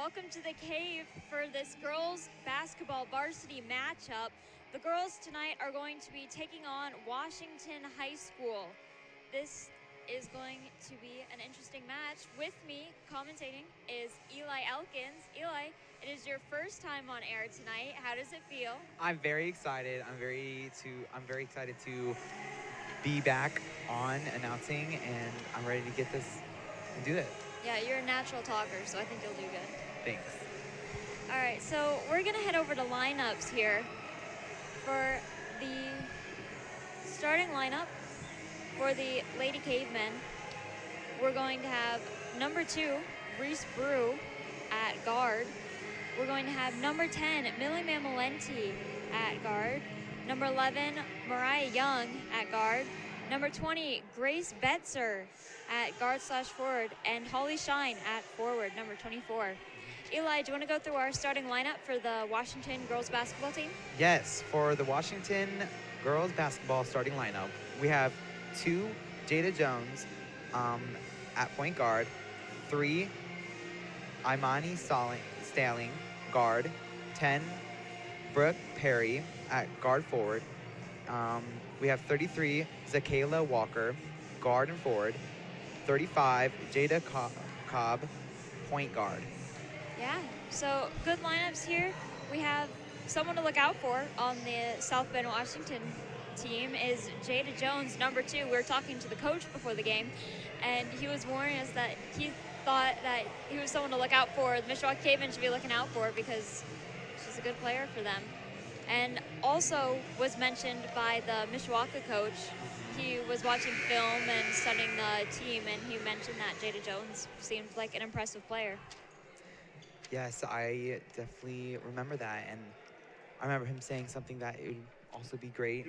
welcome to the cave for this girls basketball varsity matchup. The girls tonight are going to be taking on Washington High School. This is going to be an interesting match. With me commentating is Eli Elkins. Eli, it is your first time on air tonight. How does it feel? I'm very excited. I'm very excited to be back on announcing, and I'm ready to get this and do it. Yeah, you're a natural talker, so I think you'll do good. Thanks. All right, so we're gonna head over to lineups here. For the starting lineup for the Lady Cavemen, we're going to have number 2, Reese Brew at guard. We're going to have number 10, Millie Mamalenti at guard. Number 11, Mariah Young at guard. Number 20, Grace Betzer at guard/forward, and Holly Shine at forward, number 24. Eli, do you want to go through our starting lineup for the Washington girls basketball team? Yes, for the Washington girls basketball starting lineup, we have 2, Jada Jones at point guard, 3, Imani Staling, guard, 10, Brooke Perry at guard forward. We have 33, Zakayla Walker, guard and forward. 35, Jada Cobb, point guard. Yeah, so good lineups here. We have someone to look out for on the South Bend, Washington team is Jada Jones, number 2. We were talking to the coach before the game, and he was warning us that he thought that he was someone to look out for. The Mishawaka Cavemen should be looking out for because she's a good player for them. And also was mentioned by the Mishawaka coach. He was watching film and studying the team, and he mentioned that Jada Jones seemed like an impressive player. Yes, I definitely remember that, and I remember him saying something that it would also be great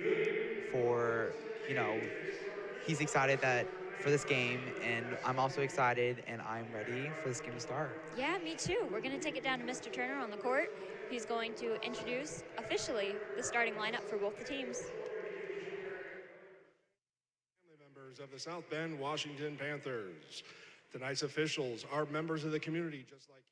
for, he's excited that for this game, and I'm also excited, and I'm ready for this game to start. Yeah, me too. We're going to take it down to Mr. Turner on the court. He's going to introduce officially the starting lineup for both the teams. Family members of the South Bend Washington Panthers. Tonight's officials are members of the community just like you.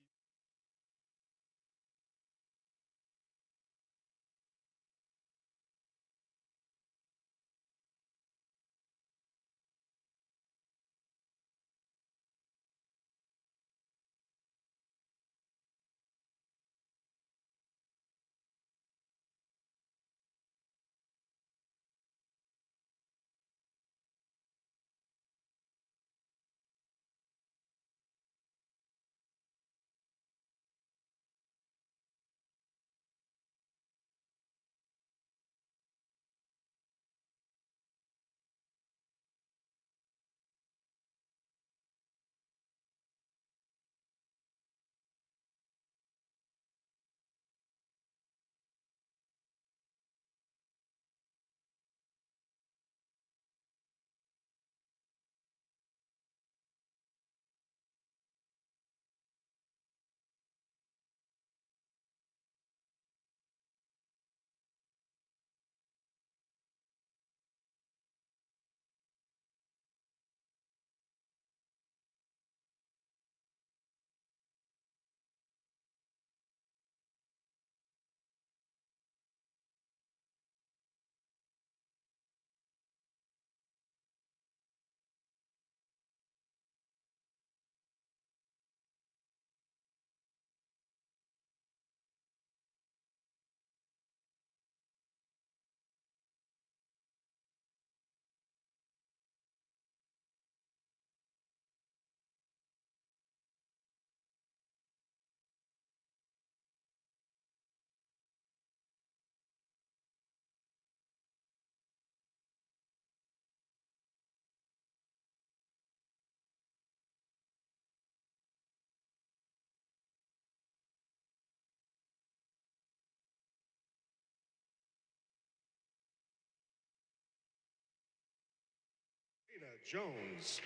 Jones.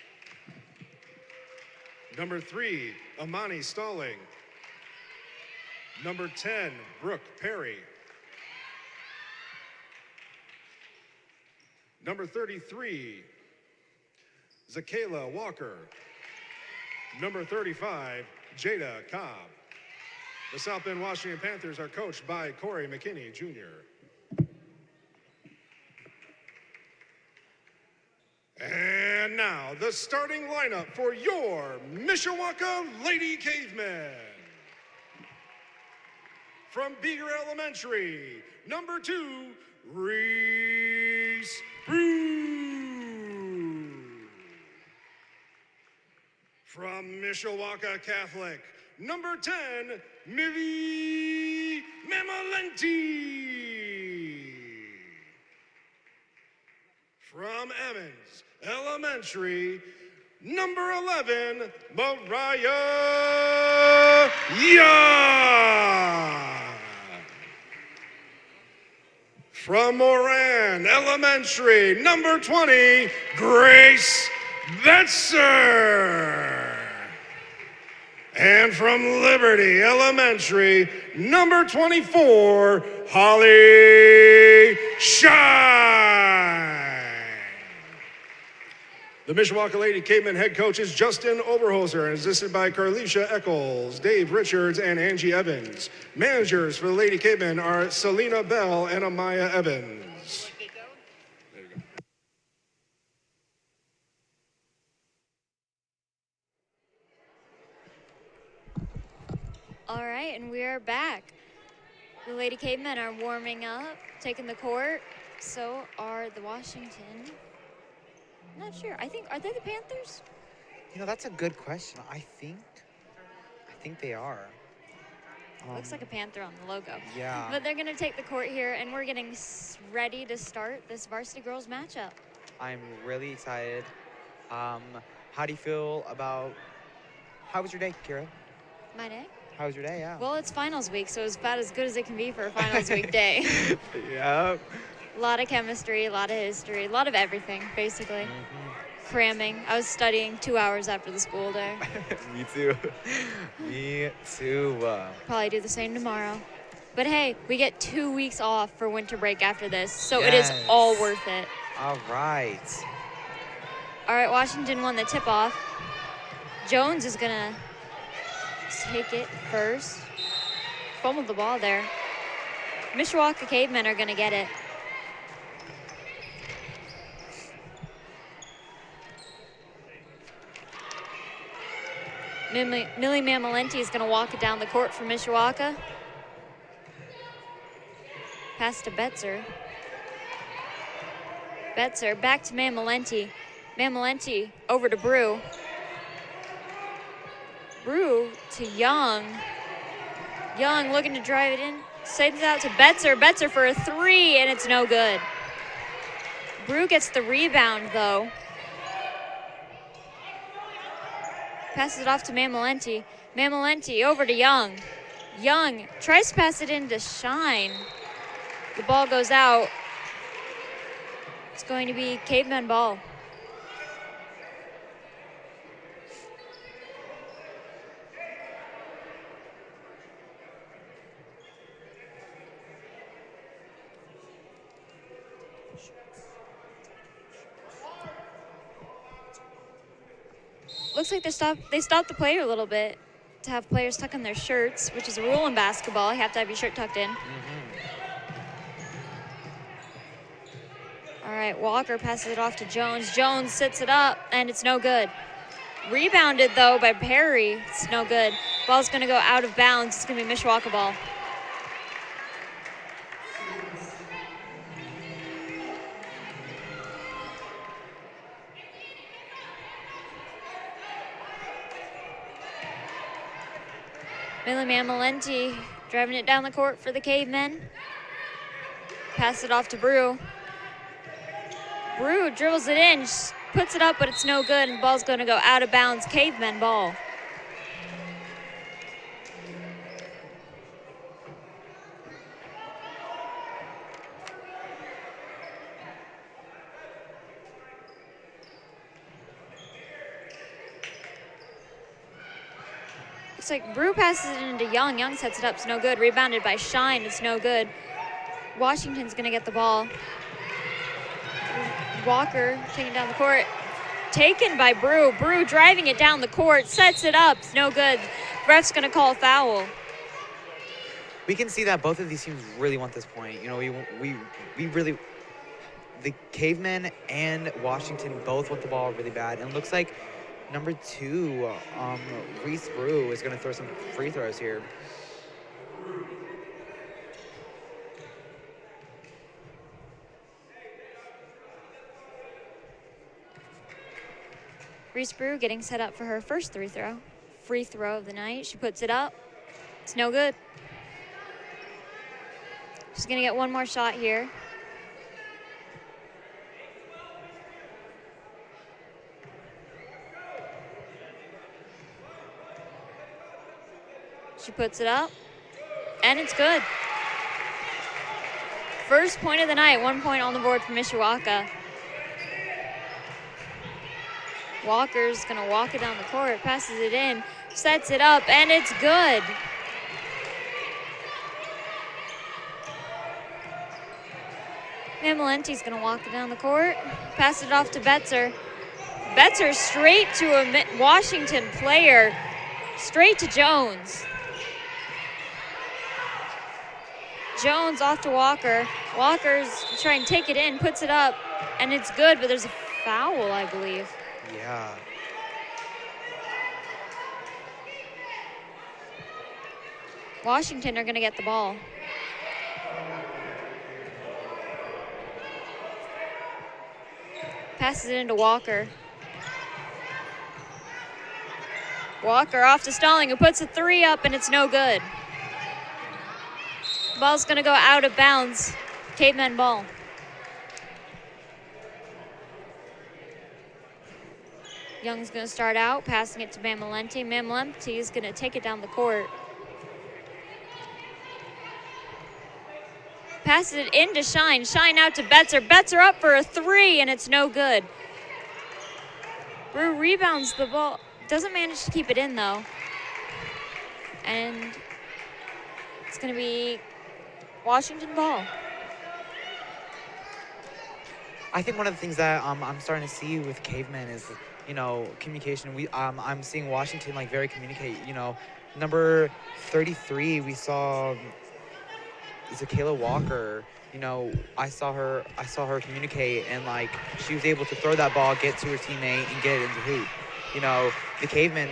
Number 3, Amani Stalling. Number 10, Brooke Perry. Number 33, Zakayla Walker. Number 35, Jada Cobb. The South Bend Washington Panthers are coached by Corey McKinney, Jr. And now, the starting lineup for your Mishawaka Lady Cavemen. From Beager Elementary, number 2, Reese Brew. From Mishawaka Catholic, number 10, Millie Mamalenti. From Emmons Elementary, number 11, Mariah Young. From Moran Elementary, number 20, Grace Betzer. And from Liberty Elementary, number 24, Holly Shine. The Mishawaka Lady Cavemen head coach is Justin Oberholzer and assisted by Carlicia Eccles, Dave Richards, and Angie Evans. Managers for the Lady Cavemen are Selena Bell and Amaya Evans. There you go. All right, and we are back. The Lady Cavemen are warming up, taking the court. So are the Washington. Not sure. Are they the Panthers? You know, that's a good question. I think they are. Looks like a panther on the logo. Yeah. But they're going to take the court here, and we're getting ready to start this varsity girls matchup. I'm really excited. How do you feel about? How was your day, Kira? My day? How was your day? Yeah. Well, it's finals week, so it's about as good as it can be for a finals week day. Yep. A lot of chemistry, a lot of history, a lot of everything, basically. Cramming. I was studying 2 hours after the school day. Me too. Me too. Probably do the same tomorrow. But hey, we get 2 weeks off for winter break after this, so it is all worth it. All right. All right, Washington won the tip-off. Jones is going to take it first. Fumbled the ball there. Mishawaka Cavemen are going to get it. Millie Mamalenti is going to walk it down the court for Mishawaka. Pass to Betzer. Betzer back to Mamalenti. Mamalenti over to Brew. Brew to Young. Young looking to drive it in. Sends it out to Betzer. Betzer for a 3, and it's no good. Brew gets the rebound, though. Passes it off to Mamalenti. Mamalenti over to Young. Young tries to pass it in to Shine. The ball goes out. It's going to be Caveman ball. Looks like they stopped the play a little bit to have players tuck in their shirts, which is a rule in basketball. You have to have your shirt tucked in. All right, Walker passes it off to Jones. Jones sits it up, and it's no good. Rebounded, though, by Perry. It's no good. Ball's going to go out of bounds. It's going to be Mishawaka ball. Millie Mamalenti driving it down the court for the Cavemen. Pass it off to Brew. Brew dribbles it in, puts it up, but it's no good, and the ball's going to go out of bounds. Cavemen ball. Looks like Brew passes it into Young. Young sets it up. It's no good. Rebounded by Shine. It's no good. Washington's going to get the ball. Walker taking down the court. Taken by Brew. Brew driving it down the court. Sets it up. It's no good. Ref's going to call a foul. we can see that both of these teams really want this point. You know, we really, the Cavemen and Washington both want the ball really bad. And it looks like number 2, Reese Brew is going to throw some free throws here. Reese Brew getting set up for her first free throw of the night. She puts it up. It's no good. She's gonna get one more shot here. She puts it up, and it's good. First point of the night, 1 point on the board for Mishawaka. Walker's gonna walk it down the court, passes it in, sets it up, and it's good. Mamalenti's gonna walk it down the court, pass it off to Betzer. Betzer straight to a Washington player, straight to Jones. Jones off to Walker. Walker's trying to take it in, puts it up, and it's good, but there's a foul, I believe. Yeah. Washington are going to get the ball. Passes it into Walker. Walker off to Stalling, who puts a 3 up, and it's no good. Ball's going to go out of bounds. Cavemen ball. Young's going to start out, passing it to Mamalenti. Mamalenti is going to take it down the court. Passes it into Shine. Shine out to Betzer. Betzer up for a 3, and it's no good. Brew rebounds the ball. Doesn't manage to keep it in, though. And it's going to be Washington ball. I think one of the things that I'm starting to see with Cavemen is, you know, communication. I'm seeing Washington like very communicate. You know, number 33, we saw Zakayla Walker. You know, I saw her communicate, and like she was able to throw that ball, get to her teammate, and get it into hoop. You know, the Cavemen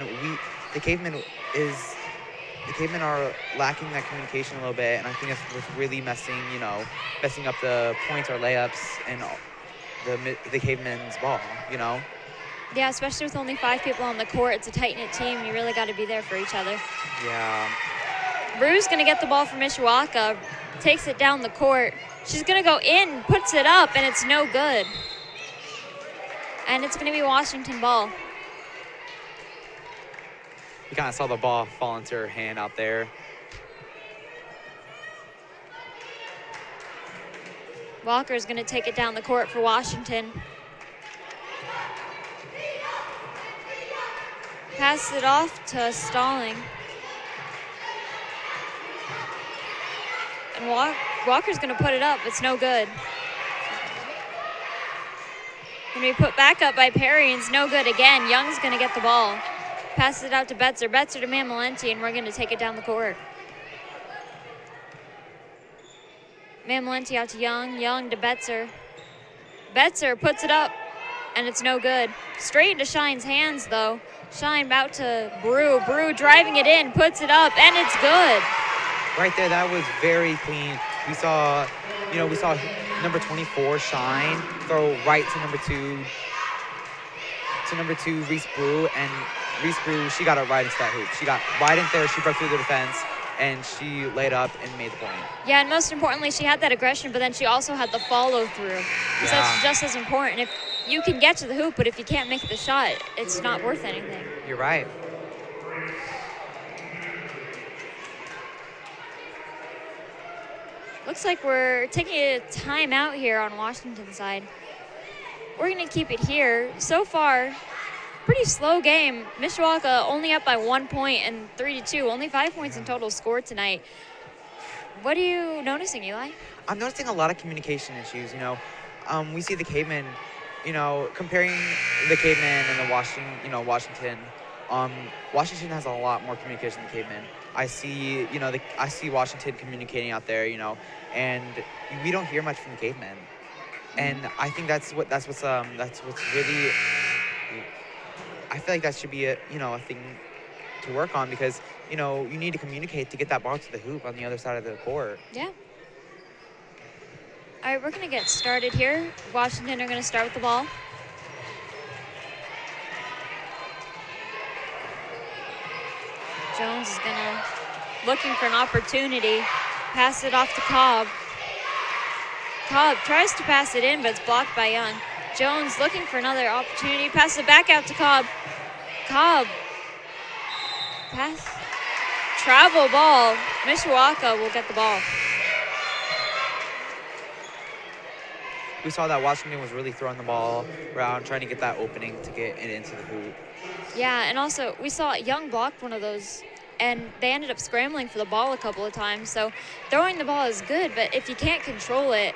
are lacking that communication a little bit, and I think that's what's really messing up the points or layups and the Cavemen's ball. You know. Yeah, especially with only 5 people on the court. It's a tight-knit team. You really got to be there for each other. Yeah. Brew's going to get the ball from Mishawaka, takes it down the court. She's going to go in, puts it up, and it's no good. And it's going to be Washington ball. You kind of saw the ball fall into her hand out there. Walker's going to take it down the court for Washington. Passes it off to Stalling. And Walker's going to put it up. It's no good. Going to be put back up by Perry, and it's no good again. Young's going to get the ball. Passes it out to Betzer. Betzer to Mamalenti, and we're going to take it down the court. Mamalenti out to Young. Young to Betzer. Betzer puts it up, and it's no good. Straight into Shine's hands, though. Shine out to Brew. Brew driving it in, puts it up, and it's good. Right there, that was very clean. We saw number 24, Shine, throw right to number 2, Reese Brew, and Reese Brew, she got it right into that hoop. She got right in there, she broke through the defense, and she laid up and made the point. Yeah, and most importantly, she had that aggression, but then she also had the follow-through. Yeah. So that's just as important. If you can get to the hoop, but if you can't make the shot, it's not worth anything. You're right. Looks like we're taking a timeout here on Washington's side. We're going to keep it here. So far, pretty slow game. Mishawaka only up by 1 point and 3-2. Only 5 points in total scored tonight. What are you noticing, Eli? I'm noticing a lot of communication issues. You know, we see the Cavemen. You know, comparing the Cavemen and the Washington, Washington has a lot more communication than Cavemen. I see, I see Washington communicating out there, and we don't hear much from the Cavemen. And I think that's what's really. I feel like that should be a thing to work on, because you need to communicate to get that ball to the hoop on the other side of the court. Yeah. All right, we're going to get started here. Washington are going to start with the ball. Jones is looking for an opportunity. Pass it off to Cobb. Cobb tries to pass it in, but it's blocked by Young. Jones looking for another opportunity. Passes it back out to Cobb. Cobb. Pass. Travel ball. Mishawaka will get the ball. We saw that Washington was really throwing the ball around, trying to get that opening to get it into the hoop. Yeah, and also we saw Young blocked one of those, and they ended up scrambling for the ball a couple of times. So throwing the ball is good, but if you can't control it,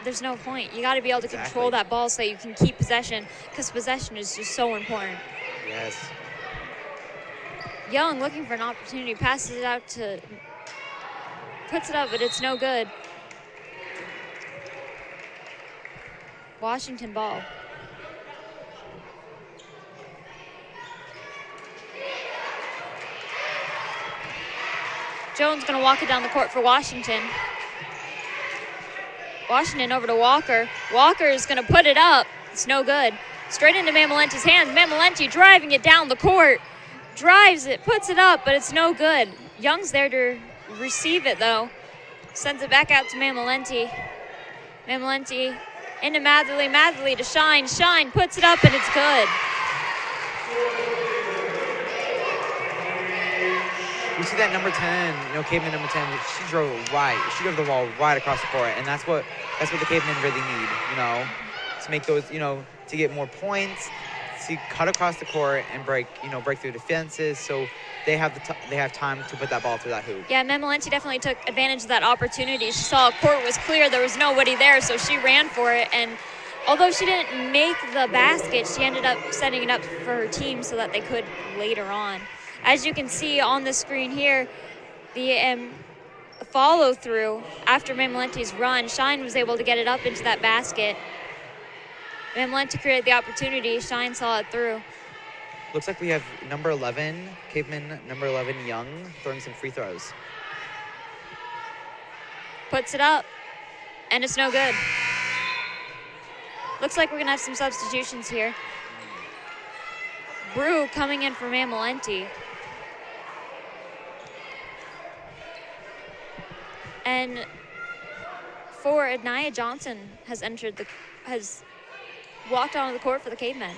there's no point. You got to be able to control that ball so you can keep possession, because possession is just so important. Yes. Young looking for an opportunity, passes it out to, puts it up, but it's no good. Washington ball. Jones going to walk it down the court for Washington. Washington over to Walker. Walker is going to put it up. It's no good. Straight into Mamalenti's hands. Mamalenti driving it down the court. Drives it, puts it up, but it's no good. Young's there to receive it, though. Sends it back out to Mamalenti. Mamalenti into Matherly. Matherly to Shine. Shine puts it up, and it's good. We see that number 10, Caveman number 10, she drove right. She drove the ball right across the court, and that's what the Cavemen really need, to make those, to get more points, to cut across the court and break through defenses, so they have time to put that ball through that hoop. Yeah, Mamalenti definitely took advantage of that opportunity. She saw a court was clear, there was nobody there, so she ran for it, and although she didn't make the basket, she ended up setting it up for her team so that they could later on. As you can see on the screen here, the follow through after Mamalenti's run, Shine was able to get it up into that basket. Mamalenti created the opportunity, Shine saw it through. Looks like we have number 11, Caveman number 11, Young, throwing some free throws. Puts it up, and it's no good. Looks like we're going to have some substitutions here. Brew coming in for Mamalenti. And for Nia Johnson has walked onto the court for the Cavemen.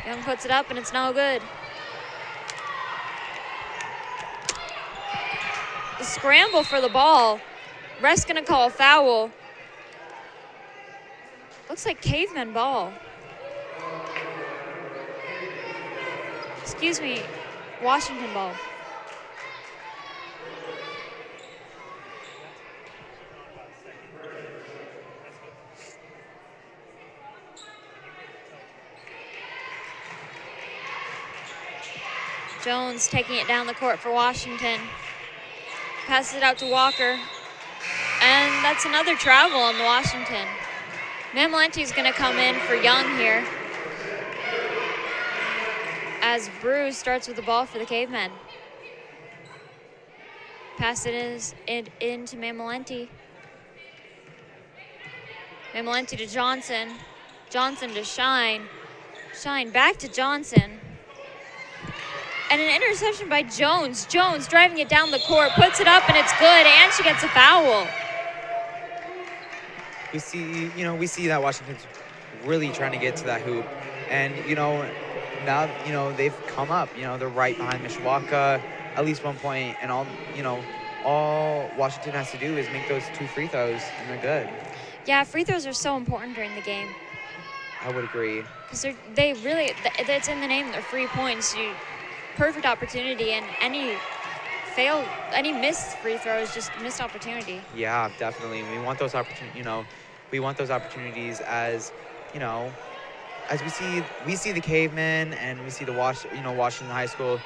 Young puts it up, and it's no good. The scramble for the ball. Ref's gonna call a foul. Looks like Cavemen ball. Excuse me, Washington ball. Jones taking it down the court for Washington. Passes it out to Walker. And that's another travel on Washington. Mamalenti's going to come in for Young here, as Brew starts with the ball for the Cavemen. Pass it into Mamalenti. Mamalenti to Johnson. Johnson to Shine. Shine back to Johnson. And an interception by Jones. Jones driving it down the court, puts it up, and it's good, and she gets a foul. We see that Washington's really trying to get to that hoop. And, now, they've come up. They're right behind Mishawaka at least one point, and all Washington has to do is make those 2 free throws, and they're good. Yeah, free throws are so important during the game. I would agree. Because it's in the name, they're free points. Perfect opportunity, and any missed free throw is just missed opportunity. Yeah, definitely. We want those opportunities as you know, as we see the Cavemen and we see the Washington High School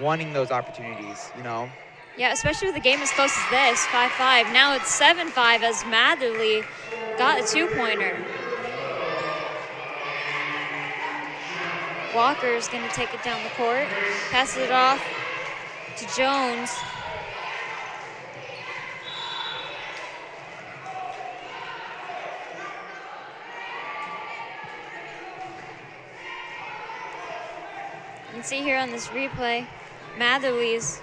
wanting those opportunities, you know. Yeah, especially with the game as close as this, 5-5. Now it's 7-5 as Matherly got a two-pointer. Walker's going to take it down the court, passes it off to Jones. You can see here on this replay, Matherly's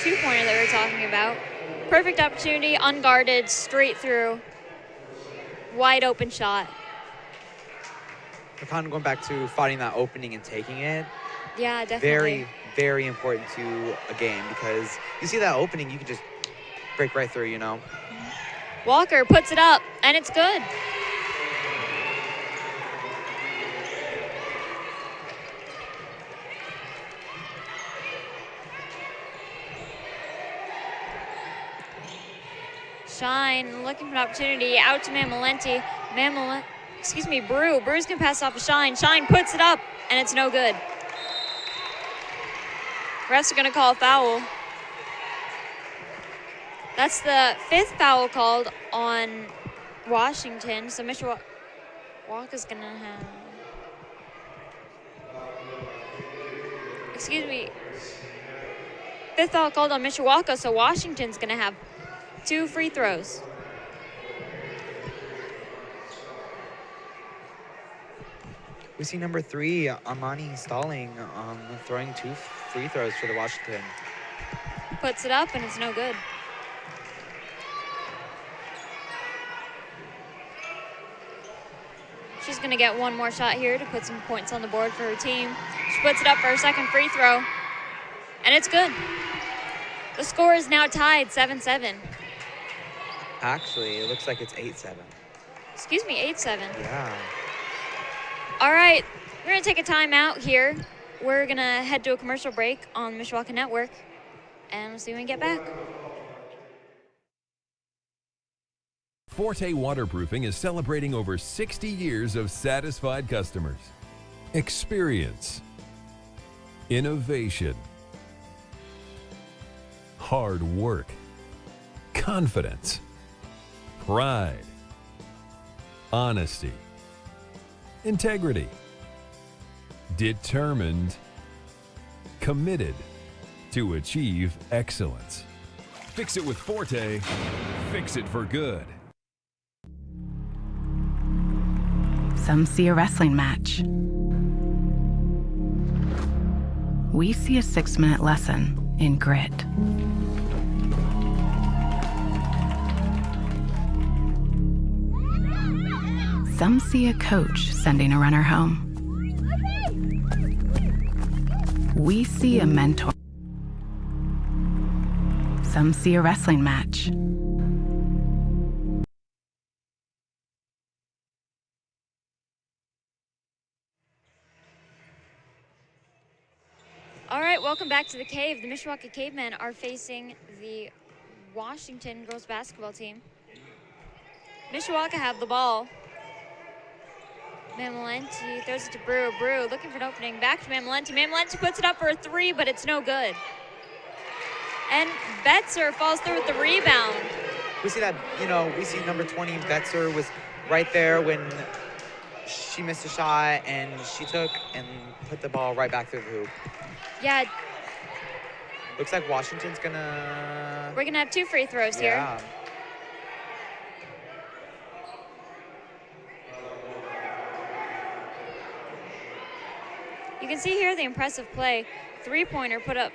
two-pointer that we were talking about. Perfect opportunity, unguarded, straight through. Wide open shot. We're kind of going back to finding that opening and taking it. Yeah, definitely. Very, very important to a game because you see that opening, you can just break right through, you know. Walker puts it up, and it's good. Shine looking for an opportunity out to Mammolenti. Brew. Brew's gonna pass off a Shine. Shine puts it up, and it's no good. Refs are gonna call a foul. That's the 5th foul called on Washington. So Mishawaka's gonna have. 5th foul called on Mishawaka, so Washington's gonna have 2 free throws. We see number 3, Amani Stalling, throwing 2 free throws for the Washington. Puts it up, and it's no good. She's going to get one more shot here to put some points on the board for her team. She puts it up for her second free throw, and it's good. The score is now tied 7-7. Actually, it looks like it's 8-7. Excuse me, 8-7. Yeah. All right, we're going to take a timeout here. We're going to head to a commercial break on Mishawaka Network, and we'll see when we get back. Forte Waterproofing is celebrating over 60 years of satisfied customers. Experience, innovation, hard work, confidence, pride, honesty, integrity, determined, committed to achieve excellence. Fix it with Forte, fix it for good. Some see a wrestling match. We see a 6-minute lesson in grit. Some see a coach sending a runner home. We see a mentor. Some see a wrestling match. All right, welcome back to the Cave. The Mishawaka Cavemen are facing the Washington girls basketball team. Mishawaka have the ball. Mammolenti throws it to Brew. Brew looking for an opening. Back to Mammolenti. Mammolenti puts it up for a 3, but it's no good. And Betzer falls through with the rebound. We see that, we see number 20, Betzer, was right there when she missed a shot, and she took and put the ball right back through the hoop. Yeah. Looks like Washington's gonna... We're gonna have 2 free throws here. Yeah. You can see here the impressive play. 3-pointer put up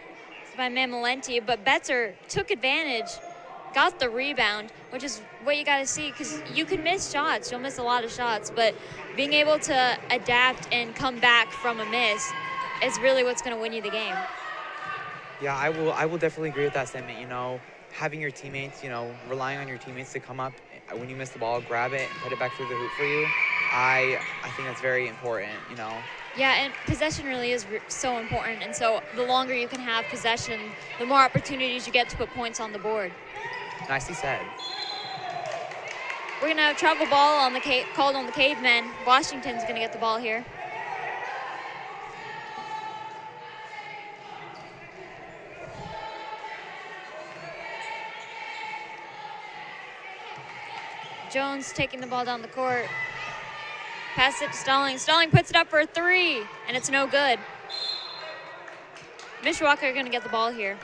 by Mammolenti, but Betzer took advantage, got the rebound, which is what you got to see, because you can miss shots. You'll miss a lot of shots, but being able to adapt and come back from a miss is really what's going to win you the game. Yeah, I will definitely agree with that statement. Having your teammates, relying on your teammates to come up when you miss the ball, grab it, and put it back through the hoop for you. I think that's very important, Yeah, and possession really is so important. And so the longer you can have possession, the more opportunities you get to put points on the board. Nicely said. We're going to have travel ball on the called on the Cavemen. Washington's going to get the ball here. Jones taking the ball down the court. Pass it to Stalling. Stalling puts it up for a 3, and it's no good. Mishawaka are going to get the ball here.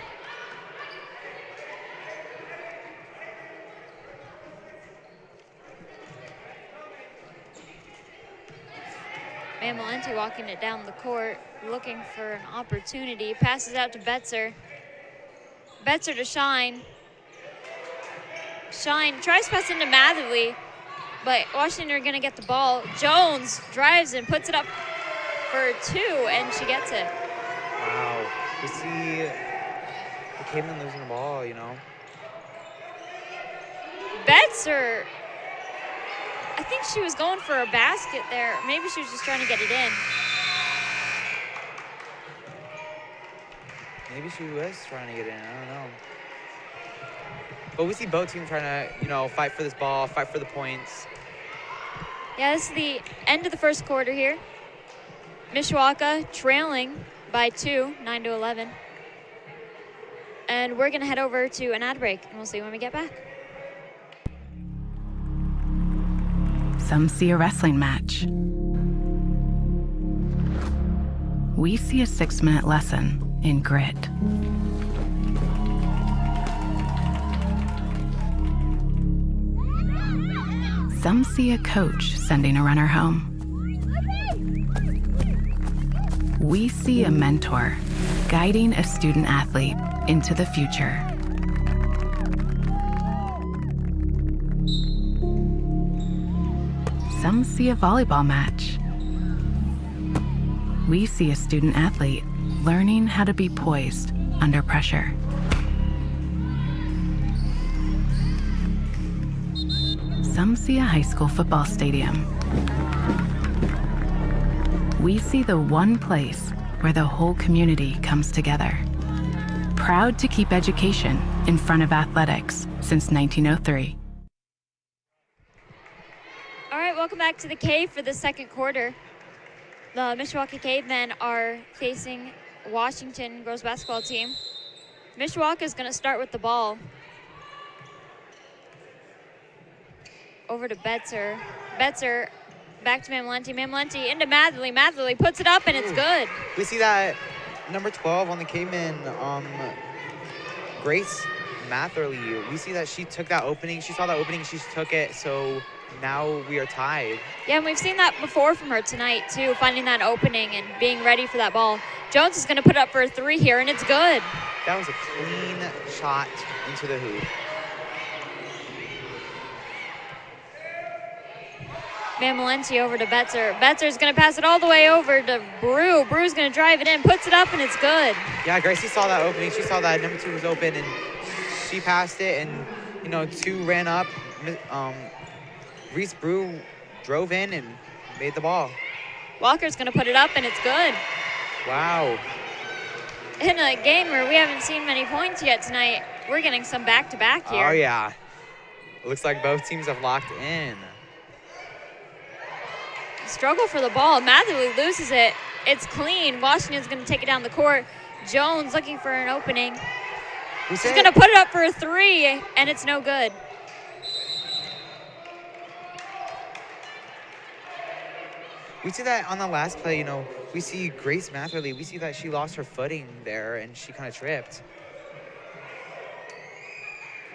Mamalenti walking it down the court, looking for an opportunity. Passes out to Betzer. Betzer to Shine. Shine tries to pass into Matherly, but Washington are going to get the ball. Jones drives and puts it up for 2, and she gets it. Wow. We see the Cavemen losing the ball, you know. Betzer, I think she was going for a basket there. Maybe she was just trying to get it in. Maybe she was trying to get in. I don't know. But we see both teams trying to, you know, fight for this ball, fight for the points. Yeah, this is the end of the first quarter here. Mishawaka trailing by 2, 9-11. And we're going to head over to an ad break, and we'll see when we get back. Some see a wrestling match. We see a 6-minute lesson in grit. Some see a coach sending a runner home. We see a mentor guiding a student athlete into the future. Some see a volleyball match. We see a student athlete learning how to be poised under pressure. Some see a high school football stadium. We see the one place where the whole community comes together. Proud to keep education in front of athletics since 1903. All right, welcome back to the Cave for the second quarter. The Mishawaka Cavemen are facing Washington girls basketball team. Mishawaka is going to start with the ball. Over to Betzer. Betzer back to Mamalenti. Mamalenti into Matherly. Matherly puts it up, and it's good. We see that number 12 on the Cavemen, Grace Matherly. We see that she took that opening. She saw that opening. She took it. So now we are tied. Yeah, and we've seen that before from her tonight, too, finding that opening and being ready for that ball. Jones is going to put up for a 3 here, and it's good. That was a clean shot into the hoop. Mamalenti over to Betzer. Betzer's going to pass it all the way over to Brew. Brew's going to drive it in, puts it up, and it's good. Yeah, Gracie saw that opening. She saw that number 2 was open, and she passed it, and, you know, 2 ran up. Reese Brew drove in and made the ball. Walker's going to put it up, and it's good. Wow. In a game where we haven't seen many points yet tonight, we're getting some back-to-back here. Oh, yeah. It looks like both teams have locked in. Struggle for the ball. Matherly loses it. It's clean. Washington's going to take it down the court. Jones looking for an opening. He's going to put it up for a 3, and it's no good. We see that on the last play, you know, we see Grace Matherly. We see that she lost her footing there, and she kind of tripped.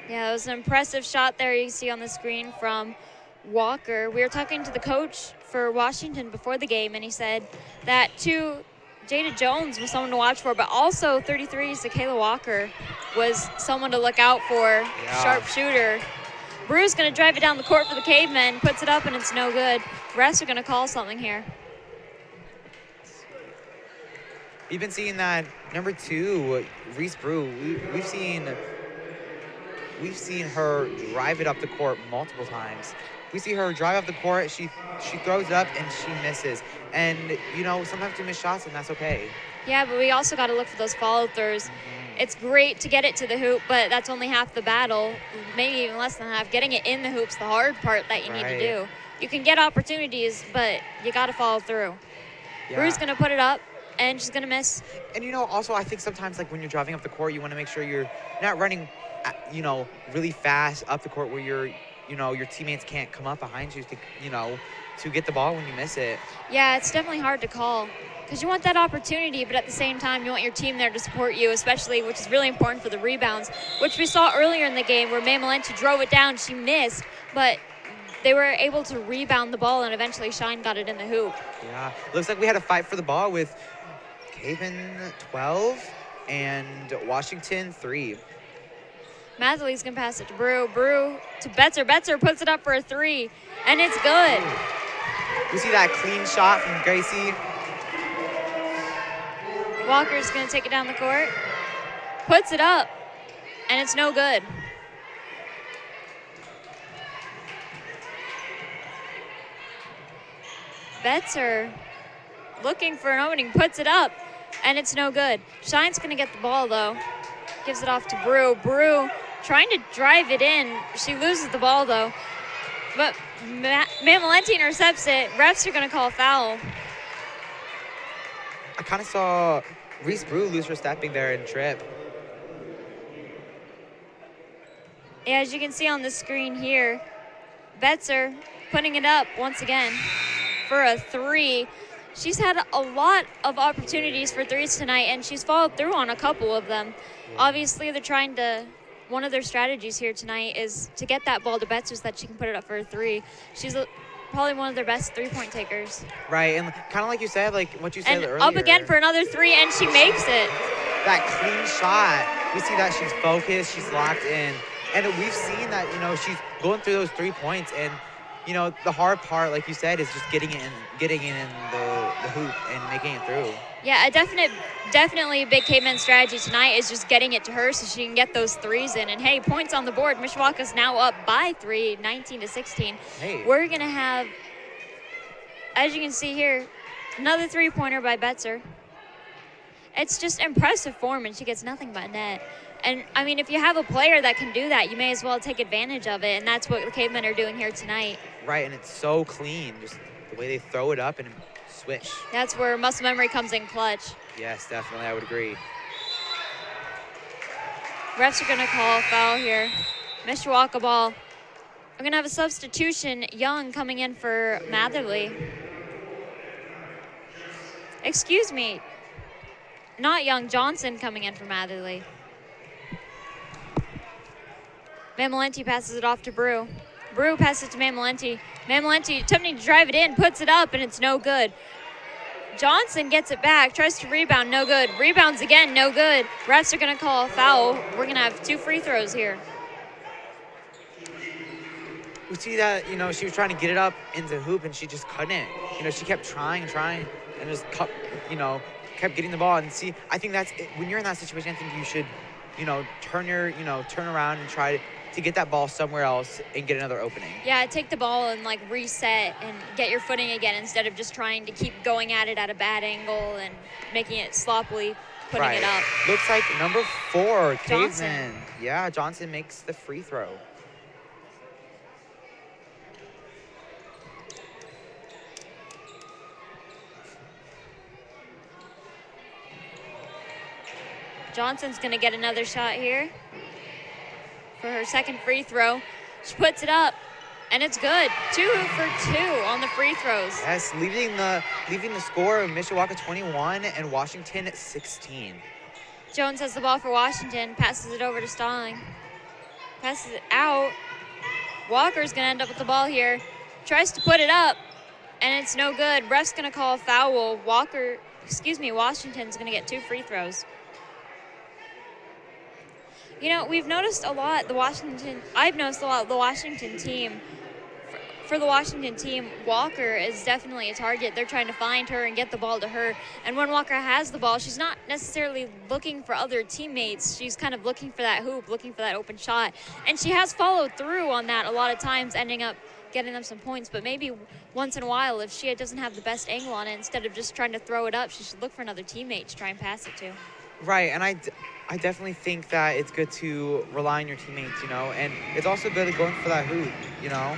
Yeah, it was an impressive shot there you see on the screen from Walker. We were talking to the coach for Washington before the game, and he said that Jada Jones was someone to watch for, but also 33, Zakayla Walker was someone to look out for. Yeah. Sharp shooter. Brew's going to drive it down the court for the Cavemen, puts it up, and it's no good. Refs are going to call something here. We've been seeing that number 2, Reese Brew. We've seen her drive it up the court multiple times. We see her drive up the court, she throws it up, and she misses. And, you know, sometimes you miss shots, and that's okay. Yeah, but we also got to look for those follow-throughs. It's great to get it to the hoop, but that's only half the battle, maybe even less than half. Getting it in the hoop's the hard part that you need to do. You can get opportunities, but you got to follow through. Yeah. Bru's going to put it up, and she's going to miss. And, you know, also I think sometimes, like, when you're driving up the court, you want to make sure you're not running, you know, really fast up the court where your teammates can't come up behind you to, you know, to get the ball when you miss it. Yeah, it's definitely hard to call because you want that opportunity, but at the same time, you want your team there to support you, especially, which is really important for the rebounds, which we saw earlier in the game where May Malenti drove it down. She missed, but they were able to rebound the ball, and eventually Shine got it in the hoop. Yeah, looks like we had a fight for the ball with Caven 12 and Washington 3. Matherly's going to pass it to Brew. Brew to Betzer. Betzer puts it up for a 3, and it's good. We see that clean shot from Gracie. Walker's going to take it down the court. Puts it up, and it's no good. Betzer looking for an opening, puts it up, and it's no good. Shine's going to get the ball, though. Gives it off to Brew. Brew trying to drive it in. She loses the ball, though. But May Malenti intercepts it. Refs are going to call a foul. I kind of saw Reese Brew lose her stepping there and trip. Yeah, as you can see on the screen here, Betzer putting it up once again for a 3. She's had a lot of opportunities for threes tonight, and she's followed through on a couple of them. Obviously, they're trying to, one of their strategies here tonight is to get that ball to Betzer so that she can put it up for a 3. She's probably one of their best three-point takers. Right, and kind of like you said, like what you said and earlier. Up again for another 3, and she makes it. That clean shot, we see that she's focused, she's locked in. And we've seen that, you know, she's going through those 3 points, and you know, the hard part, like you said, is just getting it in the hoop and making it through. Yeah, definitely a big Caveman strategy tonight is just getting it to her so she can get those threes in. And hey, points on the board. Mishawaka's now up by 3, 19-16. Hey. We're gonna have, as you can see here, another 3-pointer by Betzer. It's just impressive form, and she gets nothing but net. And, I mean, if you have a player that can do that, you may as well take advantage of it, and that's what the Cavemen are doing here tonight. Right, and it's so clean, just the way they throw it up and switch. That's where muscle memory comes in clutch. Yes, definitely, I would agree. Refs are going to call a foul here. Mishawaka ball. We're going to have a substitution, Young coming in for Matherly. Excuse me. Not Young, Johnson coming in for Matherly. May Malenti passes it off to Brew. Brew passes it to May Malenti. May Malenti attempting to drive it in, puts it up, and it's no good. Johnson gets it back, tries to rebound, no good. Rebounds again, no good. Refs are going to call a foul. We're going to have 2 free throws here. We see that, you know, she was trying to get it up into the hoop, and she just couldn't. You know, she kept trying, and just kept getting the ball. And see, I think that's, when you're in that situation, I think you should, you know, turn around and try to get that ball somewhere else and get another opening. Yeah, take the ball and, like, reset and get your footing again instead of just trying to keep going at it at a bad angle and making it sloppily, putting it up. Looks like number 4, Johnson. Caveman. Yeah, Johnson makes the free throw. Johnson's going to get another shot here for her second free throw. She puts it up, and it's good. 2 for 2 on the free throws. Yes, leaving the score of Mishawaka 21 and Washington at 16. Jones has the ball for Washington, passes it over to Stalling. Passes it out. Walker's going to end up with the ball here. Tries to put it up, and it's no good. Ref's going to call a foul. Washington's going to get 2 free throws. You know, we've noticed a lot, I've noticed a lot of the Washington team. For the Washington team, Walker is definitely a target. They're trying to find her and get the ball to her. And when Walker has the ball, she's not necessarily looking for other teammates. She's kind of looking for that hoop, looking for that open shot. And she has followed through on that a lot of times, ending up getting them some points, but maybe once in a while, if she doesn't have the best angle on it, instead of just trying to throw it up, she should look for another teammate to try and pass it to. Right, and I definitely think that it's good to rely on your teammates, you know, and it's also good at going for that hoop, you know.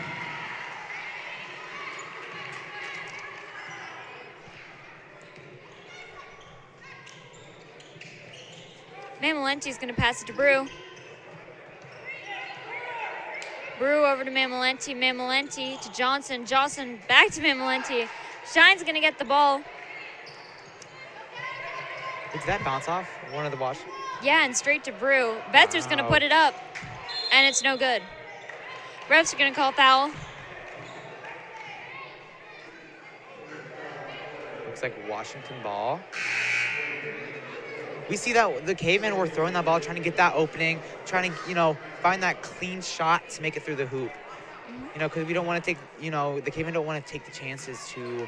Mamalenti's going to pass it to Brew. Brew over to Mamalenti. Mamalenti to Johnson. Johnson back to Mamalenti. Shine's going to get the ball. Did that bounce off one of the watch? Yeah, and straight to Brew. Betzer's going to put it up, and it's no good. Refs are going to call foul. Looks like Washington ball. We see that the Cavemen were throwing that ball, trying to get that opening, trying to, you know, find that clean shot to make it through the hoop. You know, because we don't want to take, you know, the Cavemen don't want to take the chances to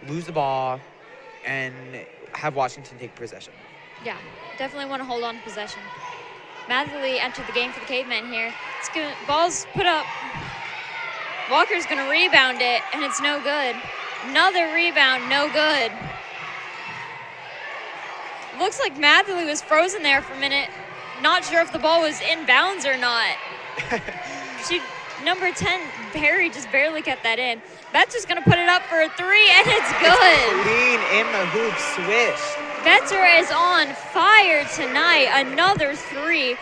lose the ball and have Washington take possession. Yeah, definitely want to hold on to possession. Matherly entered the game for the Cavemen here. Ball's put up. Walker's going to rebound it, and it's no good. Another rebound, no good. Looks like Matherly was frozen there for a minute. Not sure if the ball was in bounds or not. Number 10, Perry, just barely kept that in. Betzer's going to put it up for a three, and it's good. It's clean in the hoop, swish. Betzer is on fire tonight. Another three.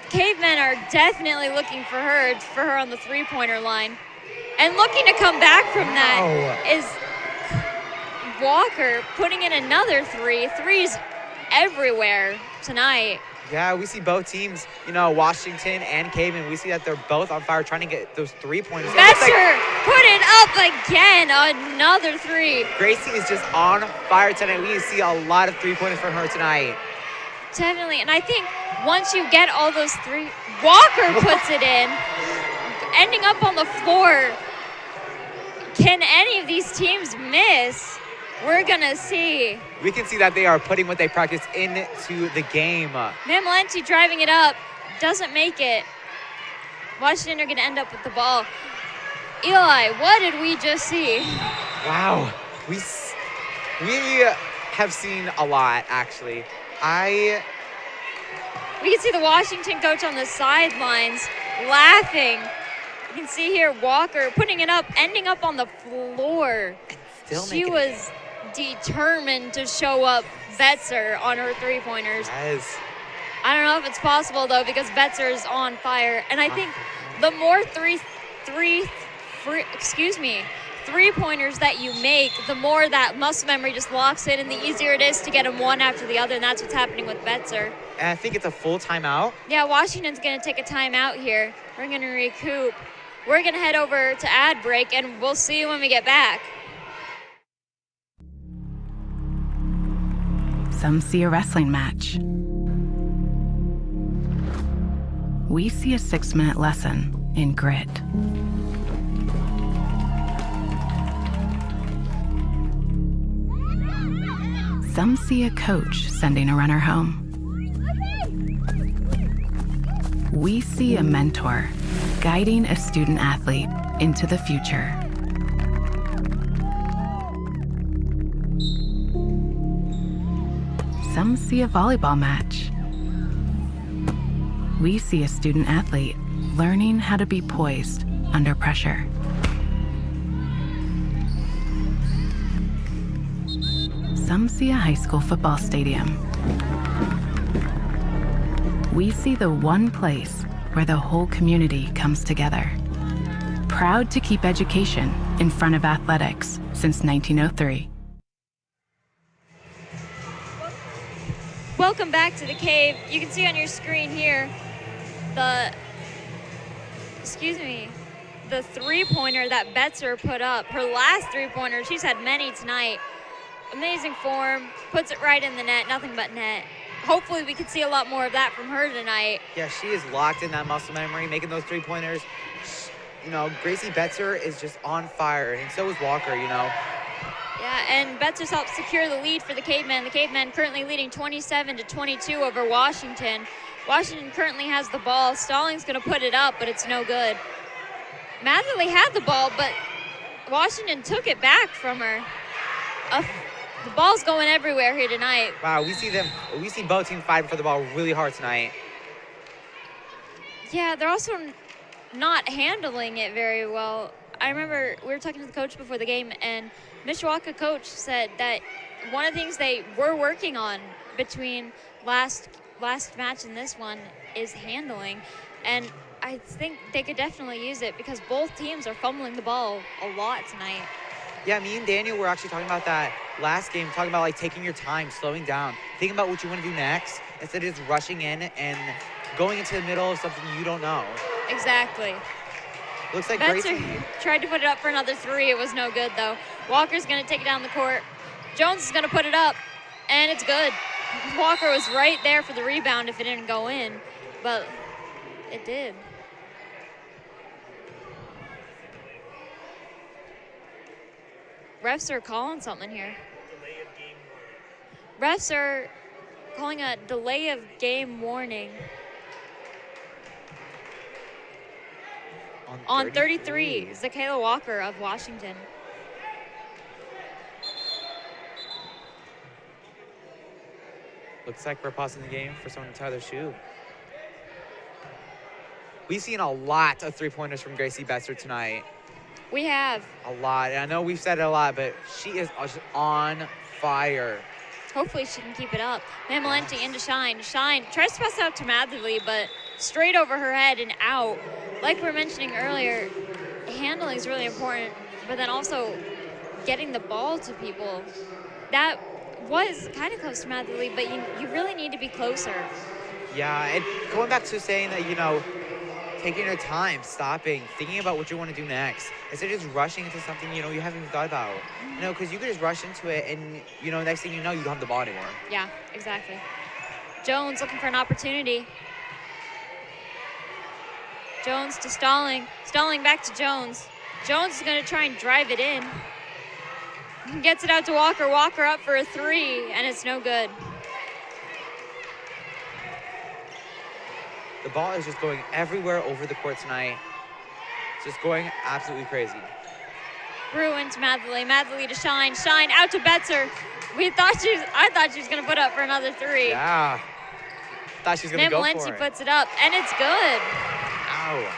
Cavemen are definitely looking for her on the three-pointer line. And looking to come back from that is Walker putting in another three. Threes everywhere tonight. Yeah, we see both teams, you know, Washington and Cavemen. We see that they're both on fire trying to get those three-pointers. Betzer put it up again. Another three. Gracie is just on fire tonight. We see a lot of three-pointers from her tonight. Definitely, and I think once you get all those three, Walker puts it in, ending up on the floor. Can any of these teams miss? We're gonna see. We can see that they are putting what they practice into the game. Mamalenti driving it up, doesn't make it. Washington are gonna end up with the ball. Eli, what did we just see? Wow, we have seen a lot, actually. We can see the Washington coach on the sidelines laughing. You can see here Walker putting it up, ending up on the floor. She was determined to show up Betzer on her three-pointers. Yes. I don't know if it's possible, though, because Betzer is on fire. And I think the more three-pointers that you make, the more that muscle memory just locks in, and the easier it is to get them one after the other, and that's what's happening with Betzer. And I think it's a full timeout. Yeah, Washington's going to take a timeout here. We're going to recoup. We're going to head over to ad break, and we'll see you when we get back. Some see a wrestling match. We see a 6-minute lesson in grit. Some see a coach sending a runner home. We see a mentor guiding a student athlete into the future. Some see a volleyball match. We see a student athlete learning how to be poised under pressure. Some see a high school football stadium. We see the one place where the whole community comes together. Proud to keep education in front of athletics since 1903. Welcome back to the cave. You can see on your screen here the three-pointer that Betzer put up. Her last three-pointer, she's had many tonight. Amazing form, puts it right in the net, nothing but net. Hopefully we can see a lot more of that from her tonight. Yeah, she is locked in that muscle memory, making those three-pointers. You know, Gracie Betzer is just on fire, and so is Walker, you know. Yeah, and Betzer's helped secure the lead for the Cavemen. The Cavemen currently leading 27-22 over Washington. Washington currently has the ball. Stallings going to put it up, but it's no good. Matherly had the ball, but Washington took it back from her. The ball's going everywhere here tonight. Wow, we see both teams fighting for the ball really hard tonight. Yeah, they're also not handling it very well. I remember we were talking to the coach before the game, and Mishawaka coach said that one of the things they were working on between last match and this one is handling, and I think they could definitely use it because both teams are fumbling the ball a lot tonight. Yeah, me and Daniel were actually talking about that last game, talking about like taking your time, slowing down, thinking about what you want to do next instead of just rushing in and going into the middle of something you don't know. Exactly. Looks like Betzer Gracie tried to put it up for another 3. It was no good, though. Walker's going to take it down the court. Jones is going to put it up, and it's good. Walker was right there for the rebound if it didn't go in, but it did. Refs are calling something here. Refs are calling a delay of game warning. On 33, Zakayla Walker of Washington. Looks like we're pausing the game for someone to tie their shoe. We've seen a lot of three-pointers from Gracie Betzer tonight. We have. A lot. And I know we've said it a lot, but she is just on fire. Hopefully she can keep it up. Mamalenti into Shine. Shine tries to pass out to Matherly, but straight over her head and out. Like we were mentioning earlier, handling is really important, but then also getting the ball to people. That was kind of close to Matherly, but you really need to be closer. Yeah, and going back to saying that, you know, taking your time, stopping, thinking about what you want to do next, instead of just rushing into something, you know, you haven't even thought about. You know, because you could just rush into it and, you know, next thing you know, you don't have the ball anymore. Yeah, exactly. Jones looking for an opportunity. Jones to Stalling. Stalling back to Jones. Jones is going to try and drive it in. Gets it out to Walker. Walker up for a 3, and it's no good. The ball is just going everywhere over the court tonight. It's just going absolutely crazy. Bruin to Matherly. Matherly to Shine. Shine out to Betzer. I thought she was going to put up for another 3. Yeah. Thought she was going to go for Mamalenti it. puts it up, and it's good. Ow.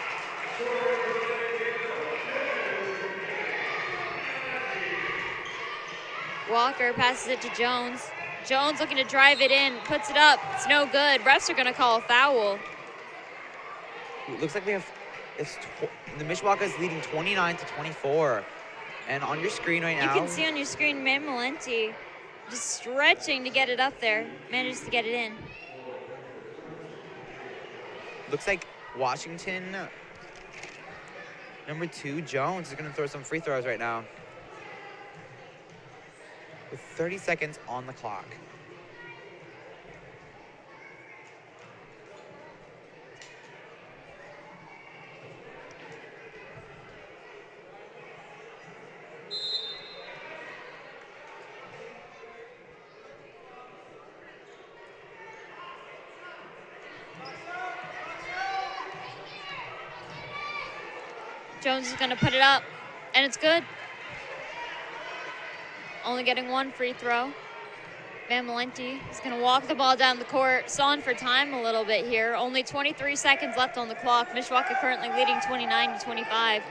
Walker passes it to Jones. Jones looking to drive it in, puts it up. It's no good. Refs are going to call a foul. It looks like we have, the Mishawaka is leading 29-24. And on your screen right now. You can see on your screen Mamalenti just stretching to get it up there. Manages to get it in. Looks like Washington, number 2, Jones, is going to throw some free throws right now. With 30 seconds on the clock. Jones is going to put it up, and it's good. Only getting 1 free throw. Mamalenti is going to walk the ball down the court. Stalling for time a little bit here. Only 23 seconds left on the clock. Mishawaka currently leading 29-25.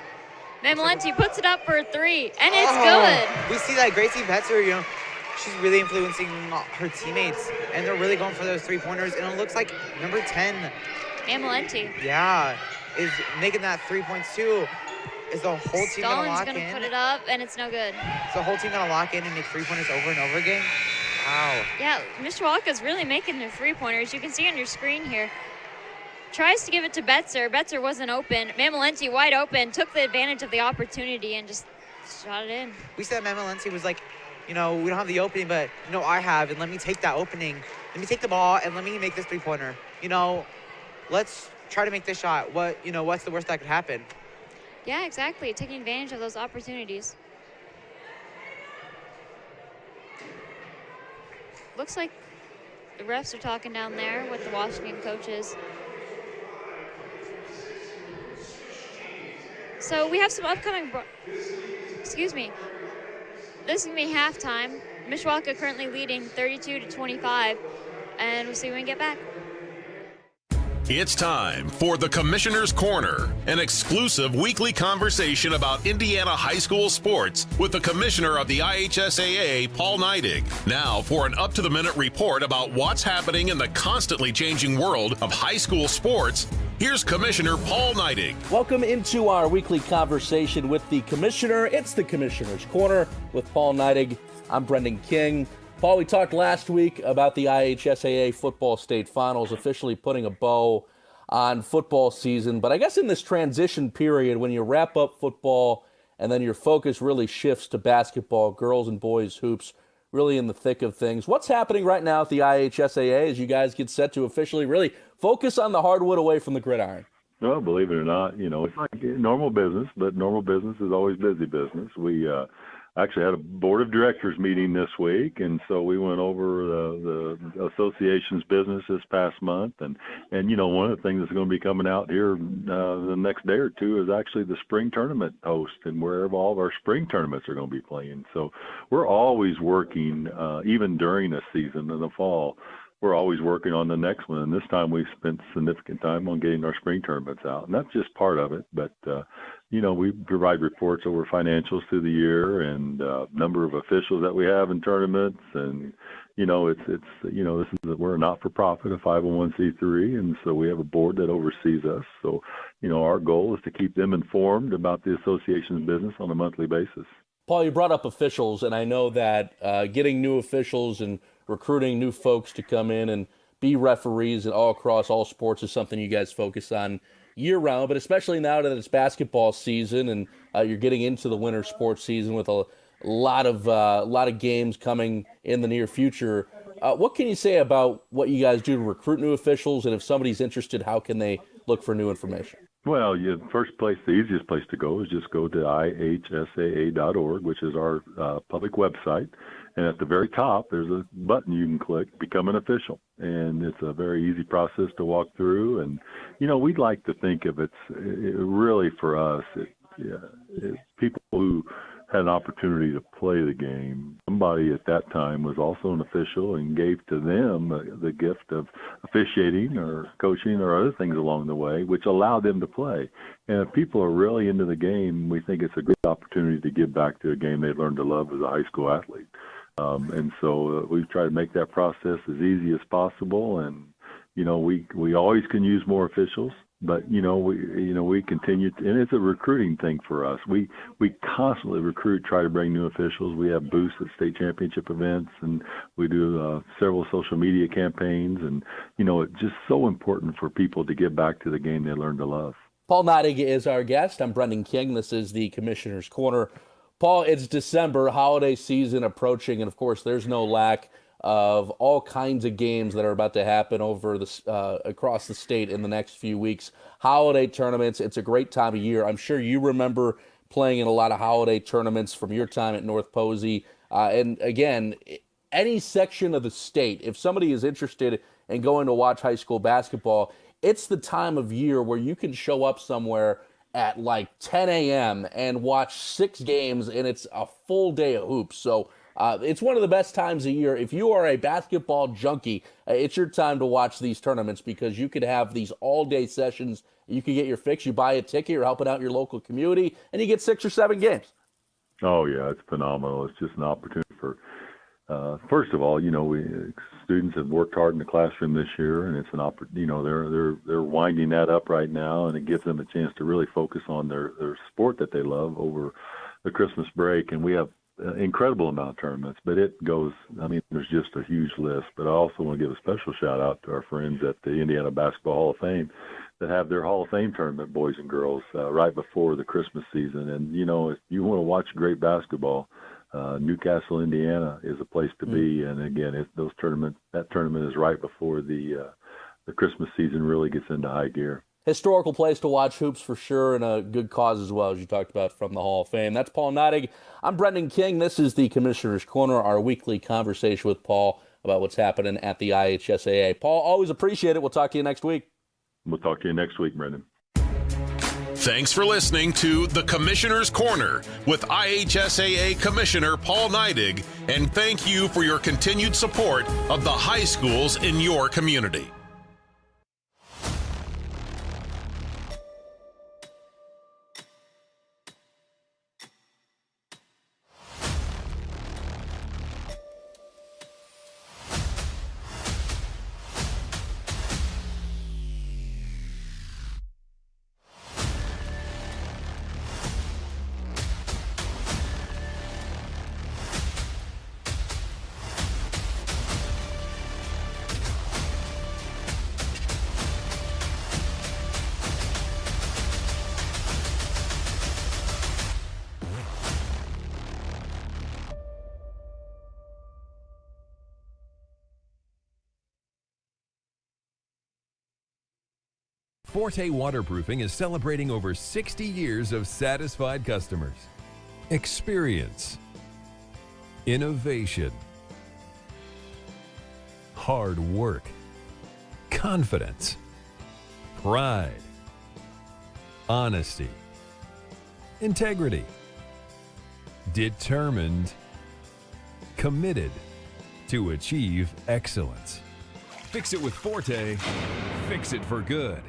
Mamalenti puts it up for a 3, and it's good. We see that Gracie Betzer, you know, she's really influencing her teammates, and they're really going for those 3-pointers, and it looks like number 10. Mamalenti. Yeah, is making that 3 points too. Is the whole team going to lock in? Stallings going to put it up, and it's no good. Is the whole team going to lock in and make 3-pointers over and over again? Wow. Yeah, Mishawaka's really making their 3-pointers. You can see on your screen here. Tries to give it to Betzer. Betzer wasn't open. Mamalenti wide open, took the advantage of the opportunity and just shot it in. We said Mamalenti was like, you know, we don't have the opening, but, you know, I have, and let me take that opening. Let me take the ball, and let me make this 3-pointer. You know, let's try to make this shot. What's the worst that could happen? Yeah, exactly. Taking advantage of those opportunities. Looks like the refs are talking down there with the Washington coaches. So we have some upcoming. Excuse me. This is gonna be halftime. Mishawaka currently leading 32-25, and we'll see when we get back. It's time for the Commissioner's Corner, an exclusive weekly conversation about Indiana high school sports with the Commissioner of the IHSAA, Paul Neidig. Now for an up-to-the-minute report about what's happening in the constantly changing world of high school sports, here's Commissioner Paul Neidig. Welcome into our weekly conversation with the Commissioner. It's the Commissioner's Corner with Paul Neidig. I'm Brendan King. Paul, we talked last week about the IHSAA football state finals officially putting a bow on football season. But I guess in this transition period, when you wrap up football and then your focus really shifts to basketball, girls and boys hoops, really in the thick of things. What's happening right now at the IHSAA as you guys get set to officially really focus on the hardwood away from the gridiron? Well, believe it or not, it's like normal business, but normal business is always busy business. We actually had a board of directors meeting this week, and so we went over the association's business this past month, and one of the things that's going to be coming out here the next day or two is actually the spring tournament host and where all of our spring tournaments are going to be playing. So we're always working, even during the season in the fall. We're always working on the next one, and this time we spent significant time on getting our spring tournaments out, and that's just part of it. But we provide reports over financials through the year and number of officials that we have in tournaments, and we're a not-for-profit, a 501c3, and so we have a board that oversees us. So our goal is to keep them informed about the association's business on a monthly basis. Paul, you brought up officials, and I know that getting new officials and recruiting new folks to come in and be referees and all across all sports is something you guys focus on year-round, but especially now that it's basketball season and you're getting into the winter sports season with a lot of games coming in the near future. What can you say about what you guys do to recruit new officials, and if somebody's interested, how can they look for new information? Well, the easiest place to go is just go to ihsaa.org, which is our public website. And at the very top, there's a button you can click, Become an Official. And it's a very easy process to walk through. And, we'd like to think of it really for us, it's people who had an opportunity to play the game. Somebody at that time was also an official and gave to them the gift of officiating or coaching or other things along the way, which allowed them to play. And if people are really into the game, we think it's a great opportunity to give back to a game they learned to love as a high school athlete. And so we try to make that process as easy as possible. And, we always can use more officials. But we continue to, and it's a recruiting thing for us. We constantly recruit, try to bring new officials. We have booths at state championship events, and we do several social media campaigns. And it's just so important for people to get back to the game they learned to love. Paul Neidig is our guest. I'm Brendan King. This is the Commissioner's Corner. Paul, it's December, holiday season approaching, and of course, there's no lack of all kinds of games that are about to happen over the across the state in the next few weeks. Holiday tournaments, it's a great time of year. I'm sure you remember playing in a lot of holiday tournaments from your time at North Posey. And again, any section of the state, if somebody is interested in going to watch high school basketball, it's the time of year where you can show up somewhere at like 10 a.m. and watch 6 games, and it's a full day of hoops. So it's one of the best times of year. If you are a basketball junkie, it's your time to watch these tournaments because you could have these all-day sessions. You can get your fix. You buy a ticket. You're helping out your local community, and you get 6 or 7 games. Oh, yeah, it's phenomenal. It's just an opportunity for, first of all, students have worked hard in the classroom this year, and it's an opportunity. They're winding that up right now, and it gives them a chance to really focus on their sport that they love over the Christmas break. And we have incredible amount of tournaments, but there's just a huge list. But I also want to give a special shout out to our friends at the Indiana Basketball Hall of Fame that have their Hall of Fame tournament, boys and girls, right before the Christmas season. And, if you want to watch great basketball, Newcastle, Indiana is a place to be. And again, that tournament is right before the Christmas season really gets into high gear. Historical place to watch hoops for sure, and a good cause as well, as you talked about from the Hall of Fame. That's Paul Neidig. I'm Brendan King. This is the Commissioner's Corner, our weekly conversation with Paul about what's happening at the IHSAA. Paul, always appreciate it. We'll talk to you next week. We'll talk to you next week, Brendan. Thanks for listening to The Commissioner's Corner with IHSAA Commissioner Paul Neidig, and thank you for your continued support of the high schools in your community. Forte Waterproofing is celebrating over 60 years of satisfied customers. Experience, innovation, hard work, confidence, pride, honesty, integrity, determined, committed to achieve excellence. Fix it with Forte, fix it for good.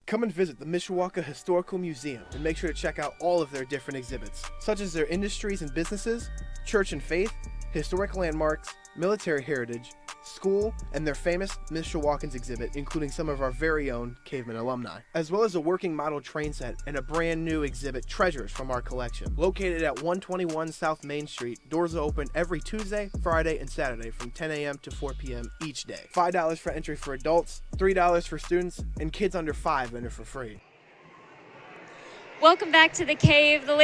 Come and visit the Mishawaka Historical Museum and make sure to check out all of their different exhibits, such as their industries and businesses, church and faith, historic landmarks, military heritage, school, and their famous Mishawakans exhibit, including some of our very own caveman alumni, as well as a working model train set and a brand new exhibit, Treasures from our collection. Located at 121 South Main Street, doors are open every Tuesday, Friday, and Saturday from 10 a.m. to 4 p.m. each day. $5 for entry for adults, $3 for students, and kids under 5 enter for free. Welcome back to the Cave. The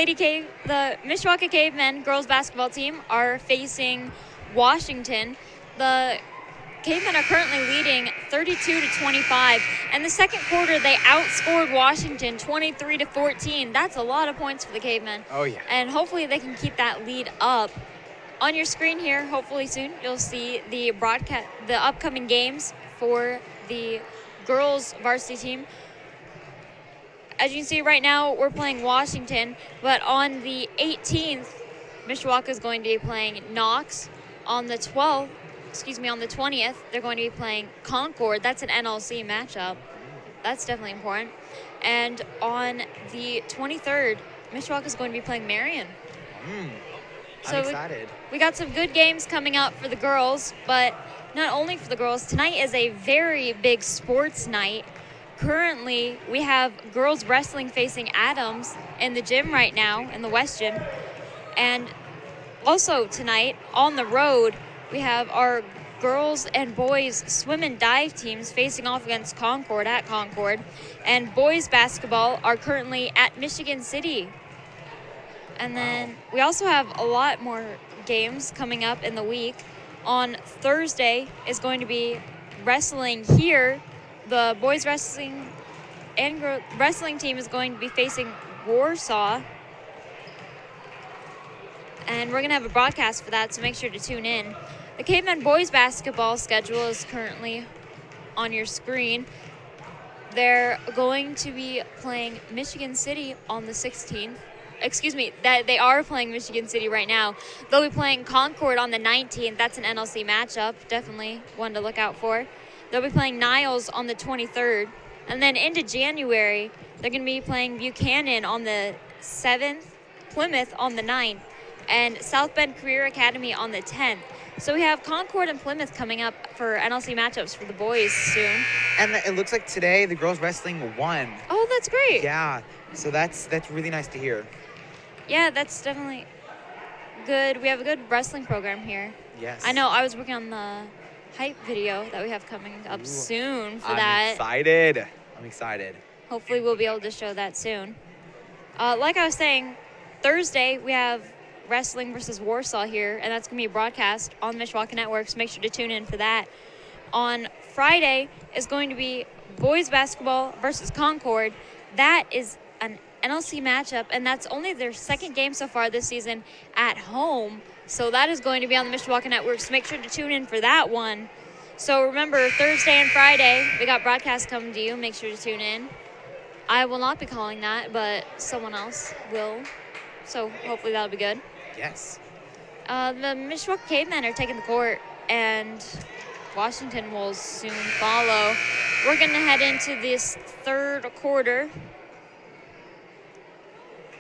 Mishawaka Cavemen girls basketball team are facing Washington. The Cavemen are currently leading 32-25. And the second quarter, they outscored Washington 23-14. That's a lot of points for the Cavemen. Oh, yeah. And hopefully they can keep that lead up. On your screen here, hopefully soon, you'll see the upcoming games for the girls varsity team. As you can see right now, we're playing Washington, but on the 18th, Mishawaka is going to be playing Knox. On the 20th, they're going to be playing Concord. That's an NLC matchup. That's definitely important. And on the 23rd, Mishawaka is going to be playing Marion. I'm excited. We got some good games coming up for the girls, but not only for the girls. Tonight is a very big sports night. Currently, we have girls wrestling facing Adams in the gym right now, in the West Gym. And also tonight, on the road, we have our girls and boys swim and dive teams facing off against Concord at Concord. And boys basketball are currently at Michigan City. And then we also have a lot more games coming up in the week. On Thursday is going to be wrestling here. The boys wrestling and wrestling team is going to be facing Warsaw. And we're going to have a broadcast for that, so make sure to tune in. The Cavemen boys basketball schedule is currently on your screen. They're going to be playing Michigan City on the 16th. Excuse me, they are playing Michigan City right now. They'll be playing Concord on the 19th. That's an NLC matchup, definitely one to look out for. They'll be playing Niles on the 23rd. And then into January, they're going to be playing Buchanan on the 7th, Plymouth on the 9th, and South Bend Career Academy on the 10th. So we have Concord and Plymouth coming up for NLC matchups for the boys soon. And it looks like today the girls wrestling won. Oh, that's great. Yeah, so that's really nice to hear. Yeah, that's definitely good. We have a good wrestling program here. Yes. I know, I was working on the hype video that we have coming up soon for that. I'm excited. Hopefully we'll be able to show that soon. Like I was saying, Thursday we have wrestling versus Warsaw here, and that's going to be a broadcast on the Mishawaka Network, so make sure to tune in for that. On Friday is going to be boys basketball versus Concord. That is an NLC matchup, and that's only their second game so far this season at home. So that is going to be on the Mishawaka Network, so make sure to tune in for that one. So remember, Thursday and Friday, we got broadcasts coming to you. Make sure to tune in. I will not be calling that, but someone else will. So hopefully that'll be good. Yes. The Mishawaka Cavemen are taking the court, and Washington will soon follow. We're going to head into this third quarter.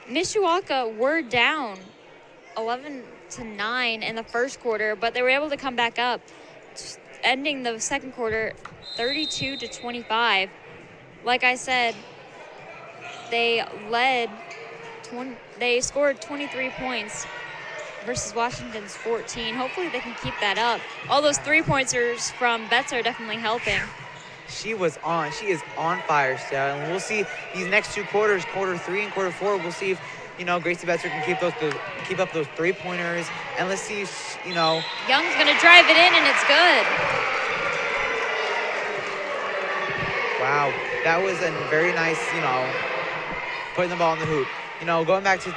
Mishawaka were down 11-9 in the first quarter, but they were able to come back up, ending the second quarter 32-25. Like I said, they scored 23 points versus Washington's 14. Hopefully they can keep that up. All those three-pointers from Betts are definitely helping. She is on fire still, and we'll see these next two quarters, quarter 3 and quarter 4. We'll see if Gracie Betzer can keep up those three-pointers, and let's see if Young's gonna drive it in, and it's good. Wow, that was a very nice putting the ball in the hoop. Going back to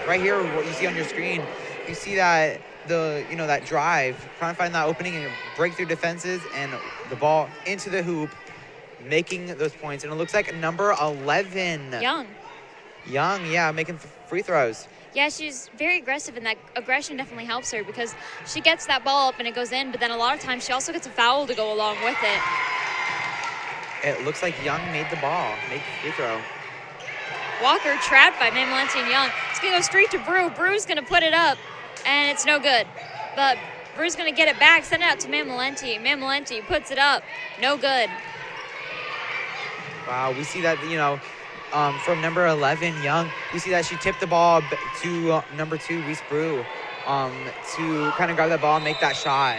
right here, what you see on your screen, you see that that drive, trying to find that opening and break through defenses and the ball into the hoop, making those points. And it looks like number 11. Young, yeah, making free throws. Yeah, she's very aggressive, and that aggression definitely helps her because she gets that ball up and it goes in, but then a lot of times she also gets a foul to go along with it. It looks like Young made the free throw. Walker trapped by Mamelenti and Young. It's going to go straight to Brew. Brew's going to put it up, and it's no good. But Brew's going to get it back, send it out to Mamelenti. Mamelenti puts it up. No good. Wow, we see that, from number 11, Young, we see that she tipped the ball to number 2, Reese Brew, to kind of grab that ball and make that shot,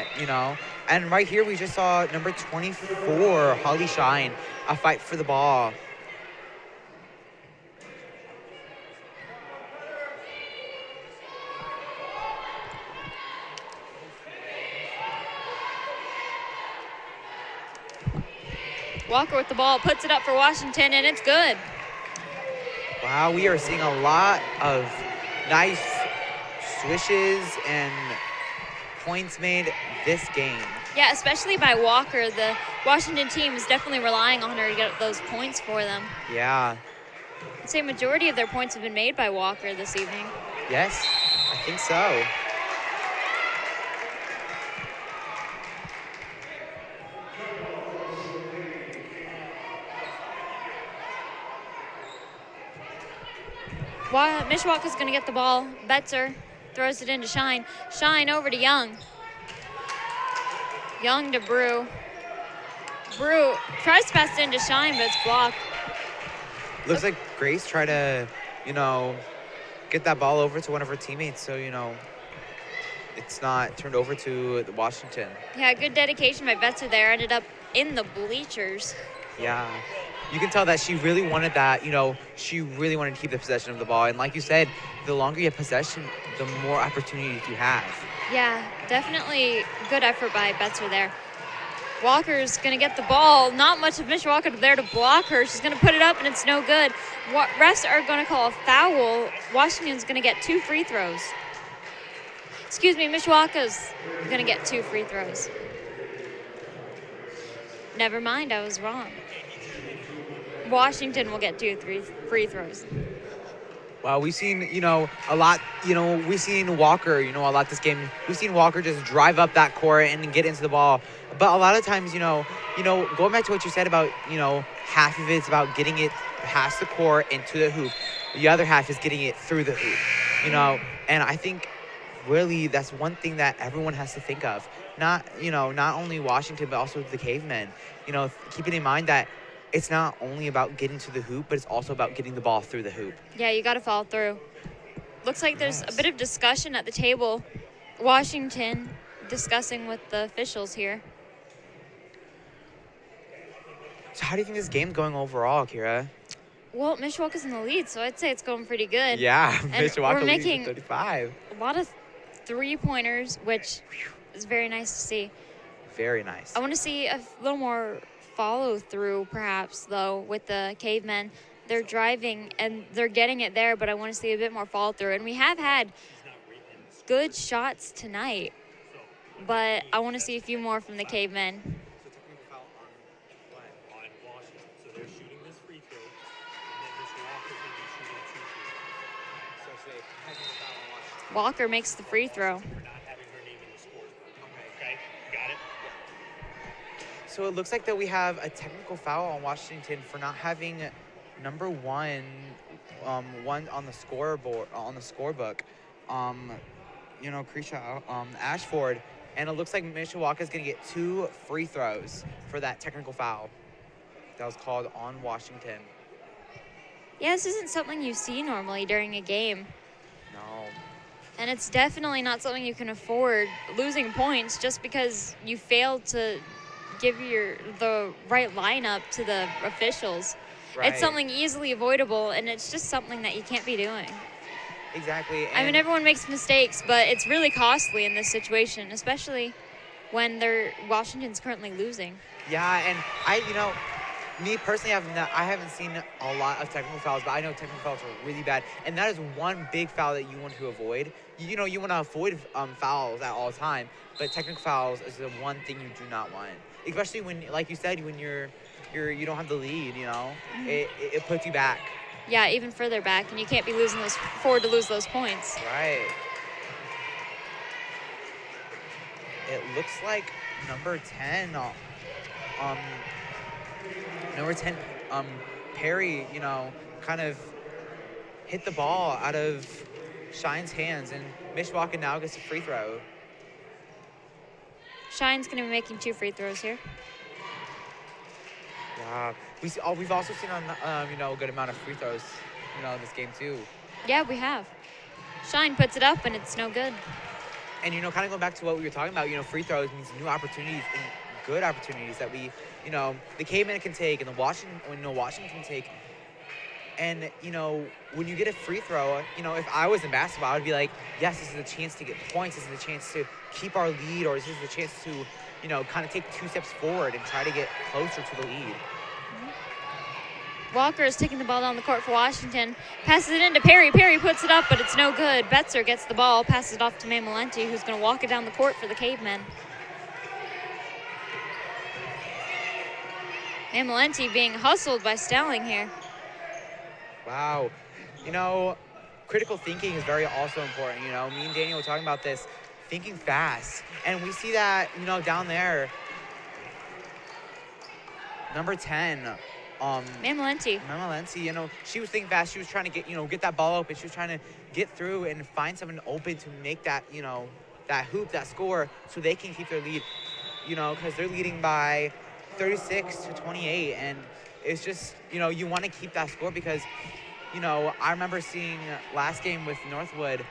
And right here, we just saw number 24, Holly Shine, a fight for the ball. Walker with the ball, puts it up for Washington, and it's good. Wow, we are seeing a lot of nice swishes and points made this game. Yeah, especially by Walker. The Washington team is definitely relying on her to get those points for them. Yeah. I'd say majority of their points have been made by Walker this evening. Yes, I think so. Mishawaka's going to get the ball. Betzer throws it into Shine. Shine over to Young. Young to Brew. Brew tries to pass it into Shine, but it's blocked. Looks like Grace tried to, get that ball over to one of her teammates so, it's not turned over to the Washington. Yeah, good dedication by Betzer there. Ended up in the bleachers. Yeah. You can tell that she really wanted that, she really wanted to keep the possession of the ball. And like you said, the longer you have possession, the more opportunities you have. Yeah, definitely good effort by Betzer there. Walker's going to get the ball. Not much of Mishawaka there to block her. She's going to put it up, and it's no good. Refs are going to call a foul. Washington's going to get 2 free throws. Excuse me, Mishawaka's going to get 2 free throws. Never mind, I was wrong. Washington will get 2 free throws. Wow, we've seen, a lot, we've seen Walker, a lot this game. We've seen Walker just drive up that court and get into the ball. But a lot of times, going back to what you said about, half of it's about getting it past the court into the hoop. The other half is getting it through the hoop, And I think really that's one thing that everyone has to think of. Not only Washington, but also the Cavemen. Keeping in mind that it's not only about getting to the hoop, but it's also about getting the ball through the hoop. Yeah, you got to fall through. Looks like there's a bit of discussion at the table. Washington discussing with the officials here. So how do you think this game's going overall, Kira? Well, Mishawaka's in the lead, so I'd say it's going pretty good. Yeah, and Mishawaka we're leads making with 35. A lot of three-pointers, which is very nice to see. Very nice. I want to see a little more follow-through, perhaps, though, with the Cavemen. They're driving, and they're getting it there, but I want to see a bit more follow-through. And we have had good shots tonight, but I want to see a few more from the Cavemen. Walker makes the free throw. For not having her name in the scoreboard. Okay, got it? So it looks like that we have a technical foul on Washington for not having number one on the scoreboard, on the scorebook. Krisha Ashford. And it looks like Mishawaka is going to get 2 free throws for that technical foul that was called on Washington. Yeah, this isn't something you see normally during a game. No. And it's definitely not something you can afford, losing points just because you failed to give the right lineup to the officials. Right. It's something easily avoidable, and it's just something that you can't be doing. Exactly. I mean, everyone makes mistakes, but it's really costly in this situation, especially when Washington's currently losing. Yeah, and me personally, I haven't seen a lot of technical fouls, but I know technical fouls are really bad, and that is one big foul that you want to avoid. You want to avoid fouls at all time, but technical fouls is the one thing you do not want, especially when, like you said, when you don't have the lead. Mm-hmm. It puts you back. Yeah, even further back, and you can't be afford to lose those points. Right. It looks like number 10, Perry, kind of hit the ball out of Shine's hands, and Mishawaka now gets a free throw. Shine's going to be making 2 free throws here. Yeah, we've also seen a good amount of free throws, in this game too. Yeah, we have. Shine puts it up, and it's no good. And kind of going back to what we were talking about, free throws means new opportunities and good opportunities that we, the Cavemen can take and the Washington can take. And when you get a free throw, if I was in basketball, I would be like, yes, this is a chance to get points. This is a chance to keep our lead, or this is a chance to kind of take 2 steps forward and try to get closer to the lead. Walker is taking the ball down the court for Washington. Passes it into Perry. Perry puts it up, but it's no good. Betzer gets the ball, passes it off to Mamalenti, who's going to walk it down the court for the Cavemen. Mamalenti being hustled by Stelling here. Wow. Critical thinking is very also important. Me and Daniel were talking about this, thinking fast. And we see that, down there. Number 10, Mamalenti, she was thinking fast. She was trying to get that ball open. She was trying to get through and find someone open to make that, that hoop, that score, so they can keep their lead, because they're leading by 36-28. And it's just, you want to keep that score because, I remember seeing last game with Northwood,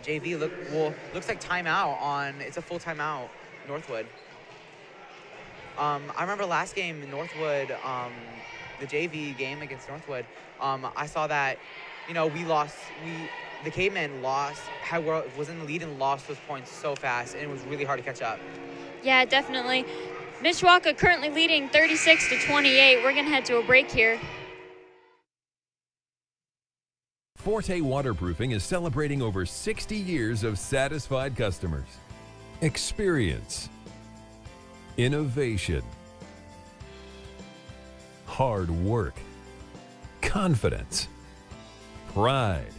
JV looks like timeout it's a full timeout, Northwood. I remember last game in Northwood, the JV game against Northwood, I saw that, the Cavemen was in the lead and lost those points so fast, and it was really hard to catch up. Yeah, definitely. Mishawaka currently leading 36-28. We're going to head to a break here. Forte Waterproofing is celebrating over 60 years of satisfied customers. Experience, innovation, hard work, confidence, pride,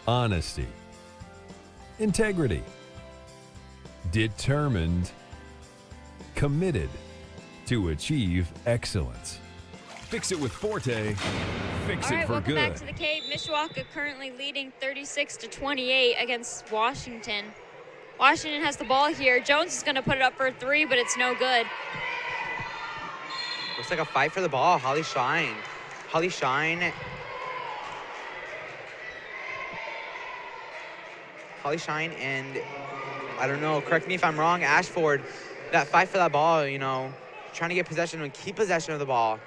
honesty, integrity, determined, committed to achieve excellence. Fix it with Forte. Fix it for welcome good. Back to the Cave. Mishawaka currently leading 36-28 against Washington. Washington has the ball here. Jones is going to put it up for a 3, but it's no good. Looks like a fight for the ball. Holly Shine, and I don't know, correct me if I'm wrong, Ashford, that fight for that ball, trying to get possession and keep possession of the ball.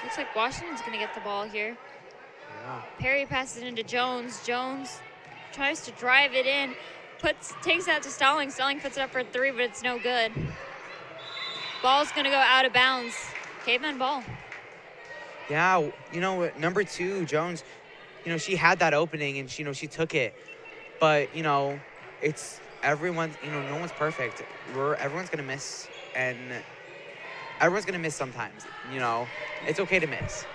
Looks like Washington's going to get the ball here. Yeah. Perry passes it into Jones. Jones tries to drive it in, takes that to Stelling. Stelling puts it up for a 3, but it's no good. Ball's going to go out of bounds. Caveman ball. Yeah, number 2, Jones, she had that opening and she took it. But, it's everyone, no one's perfect. Everyone's going to miss, and everyone's going to miss sometimes, It's okay to miss.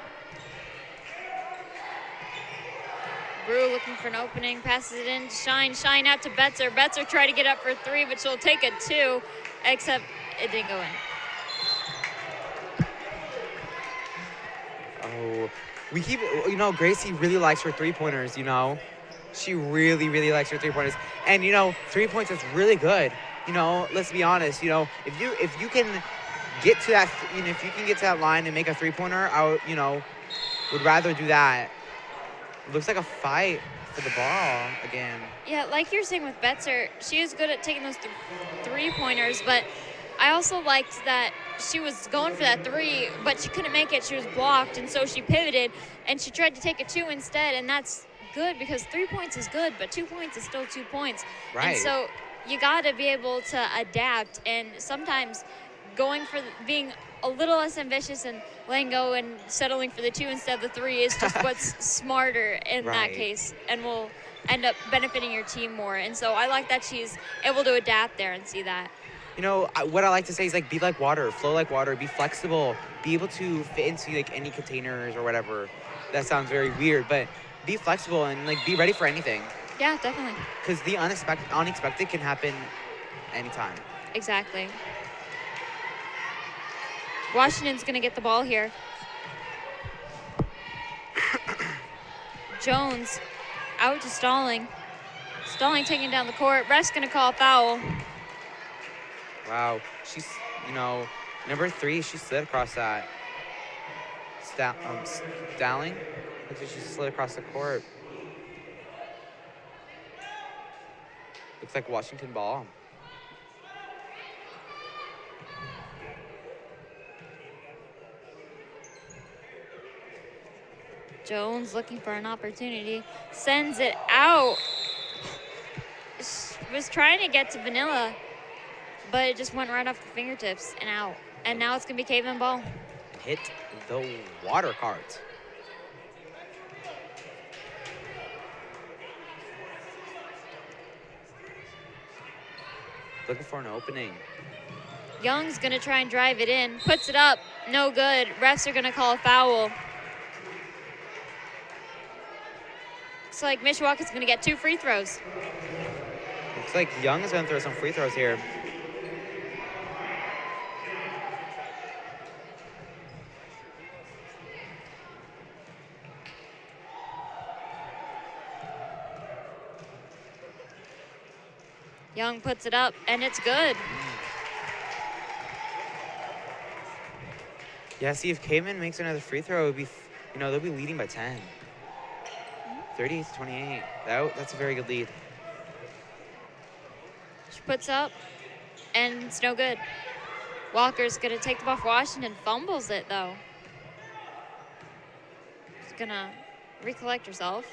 Brew looking for an opening, passes it in to Shine. Shine out to Betzer. Betzer tried to get up for 3, but she'll take a 2, except it didn't go in. Oh, we keep, Gracie really likes her 3-pointers, She really, really likes her 3-pointers. And, 3 points is really good. Let's be honest, if you can get to that, if you can get to that line and make a 3-pointer, I would rather do that. It looks like a fight for the ball again. Yeah, like you're saying with Betzer, she is good at taking those 3-pointers, but I also liked that she was going for that 3, but she couldn't make it. She was blocked, and so she pivoted, and she tried to take a 2 instead, and that's good because 3 points is good, but 2 points is still 2 points. Right. And so you got to be able to adapt, and sometimes going for being a little less ambitious and letting go and settling for the 2 instead of the 3 is just what's smarter in that case, and will end up benefiting your team more. And so I like that she's able to adapt there and see that. What I like to say is be like water, flow like water, be flexible, be able to fit into any containers or whatever. That sounds very weird, but be flexible and be ready for anything. Yeah, definitely. Because the unexpected can happen anytime. Exactly. Washington's going to get the ball here. Jones out to Stalling. Stalling taking down the court. Ref's going to call a foul. Wow. She's, number 3, she slid across that. Stalling? Looks like she slid across the court. Looks like Washington ball. Jones looking for an opportunity. Sends it out. Was trying to get to Vanilla, but it just went right off the fingertips and out. And now it's going to be Caveman ball. Hit the water cart. Looking for an opening. Young's going to try and drive it in. Puts it up. No good. Refs are going to call a foul. Looks like Mishawaka's going to get 2 free throws. Looks like Young is going to throw some free throws here. Young puts it up, and it's good. Yeah, see, if Caveman makes another free throw, it would be, they'll be leading by 10. 30-28. That's a very good lead. She puts up, and it's no good. Walker's going to take the ball for Washington. Fumbles it, though. She's going to recollect herself.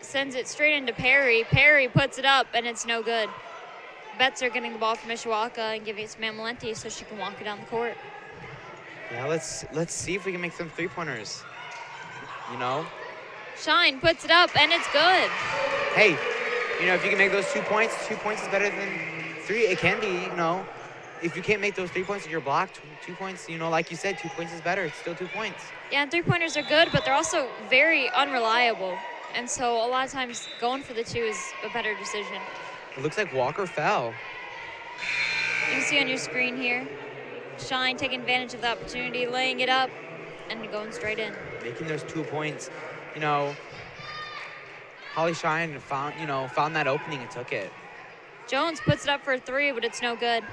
Sends it straight into Perry. Perry puts it up, and it's no good. Betzer getting the ball from Mishawaka and giving it to Mamalenti so she can walk it down the court. Yeah, let's see if we can make some 3-pointers. Shine puts it up, and it's good. Hey, if you can make those 2 points, 2 points is better than 3. It can be, If you can't make those 3 points and you're blocked, 2 points, like you said, 2 points is better. It's still 2 points. Yeah, and 3-pointers are good, but they're also very unreliable. And so a lot of times going for the 2 is a better decision. It looks like Walker fell. You can see on your screen here, Shine taking advantage of the opportunity, laying it up, and going straight in. Making those 2 points. Holly Shine found that opening and took it. Jones puts it up for a 3, but it's no good.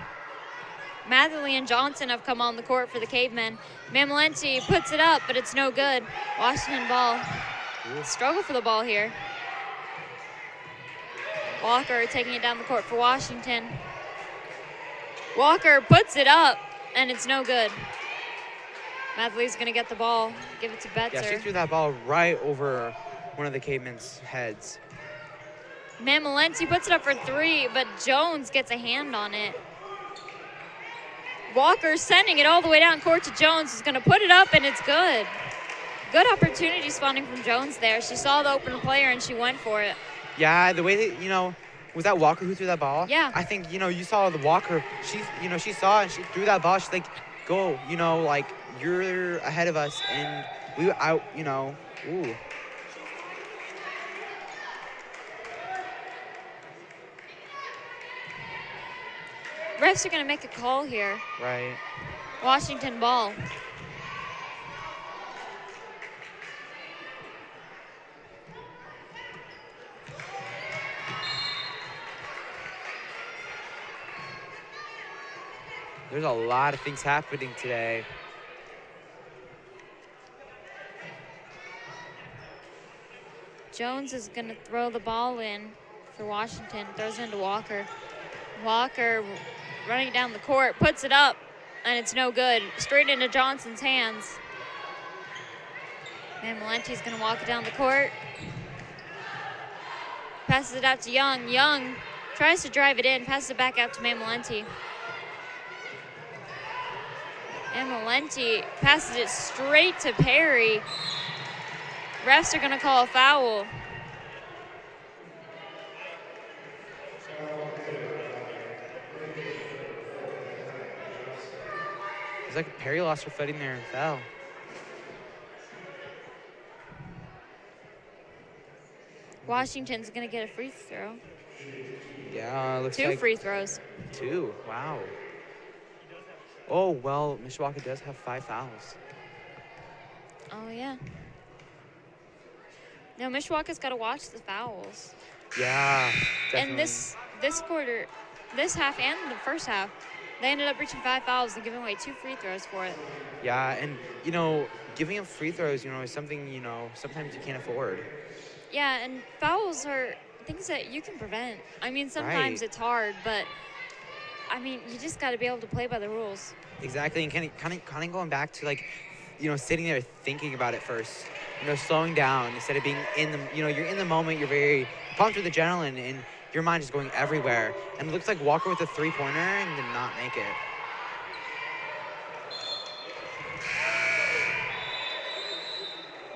Matherly and Johnson have come on the court for the Cavemen. Mamalenti puts it up, but it's no good. Washington ball. Struggle for the ball here. Walker taking it down the court for Washington. Walker puts it up, and it's no good. Matherly's going to get the ball, give it to Betzer. Yeah, she threw that ball right over one of the Cavemen's heads. Mamalenti puts it up for 3, but Jones gets a hand on it. Walker sending it all the way down court to Jones, who's going to put it up, and it's good. Good opportunity spawning from Jones there. She saw the open player, and she went for it. Yeah, the way that, was that Walker who threw that ball? Yeah. I think, you saw the Walker. She saw it, and she threw that ball. She's like, go, you're ahead of us, and ooh. refs are going to make a call here. Right. Washington ball. There's a lot of things happening today. Jones is going to throw the ball in for Washington. Throws it into Walker. Walker running down the court, puts it up, and it's no good. Straight into Johnson's hands. And Malenti's going to walk it down the court. Passes it out to Young. Young tries to drive it in, passes it back out to Malenti. And Malenti passes it straight to Perry. Refs are going to call a foul. It's like Perry lost her footing there and fell. Washington's going to get a free throw. Yeah, looks Two like free throws. 2. Wow. Oh, well, Mishawaka does have 5 fouls. Oh, yeah. No, Mishawaka's got to watch the fouls. Yeah, definitely. And this quarter, this half and the first half, they ended up reaching 5 fouls and giving away 2 free throws for it. Yeah, and, giving up free throws, is something, sometimes you can't afford. Yeah, and fouls are things that you can prevent. I mean, sometimes Right. it's hard, but, you just got to be able to play by the rules. Exactly, and kind of going back to, sitting there thinking about it first. Slowing down instead of being in the, you're in the moment, you're very pumped with adrenaline, and your mind is going everywhere. And it looks like Walker with a 3-pointer and did not make it.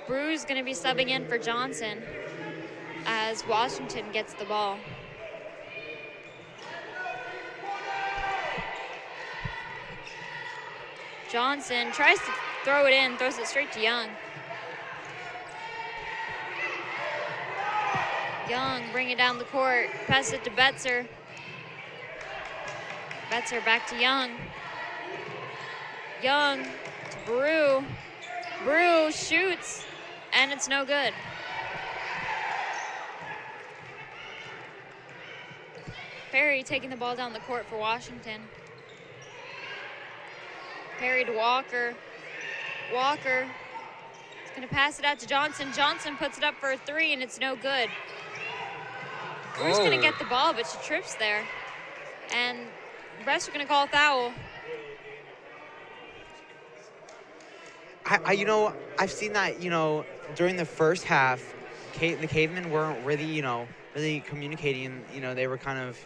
Brew's going to be subbing in for Johnson as Washington gets the ball. Johnson tries to throw it in, throws it straight to Young. Young bring it down the court, pass it to Betzer. Betzer back to Young. Young to Brew. Brew shoots, and it's no good. Perry taking the ball down the court for Washington. Perry to Walker. Walker is going to pass it out to Johnson. Johnson puts it up for a 3, and it's no good. Brew's going to get the ball, but she trips there. And the refs are going to call a foul. I've seen that, during the first half, the Cavemen weren't really, really communicating. They were kind of,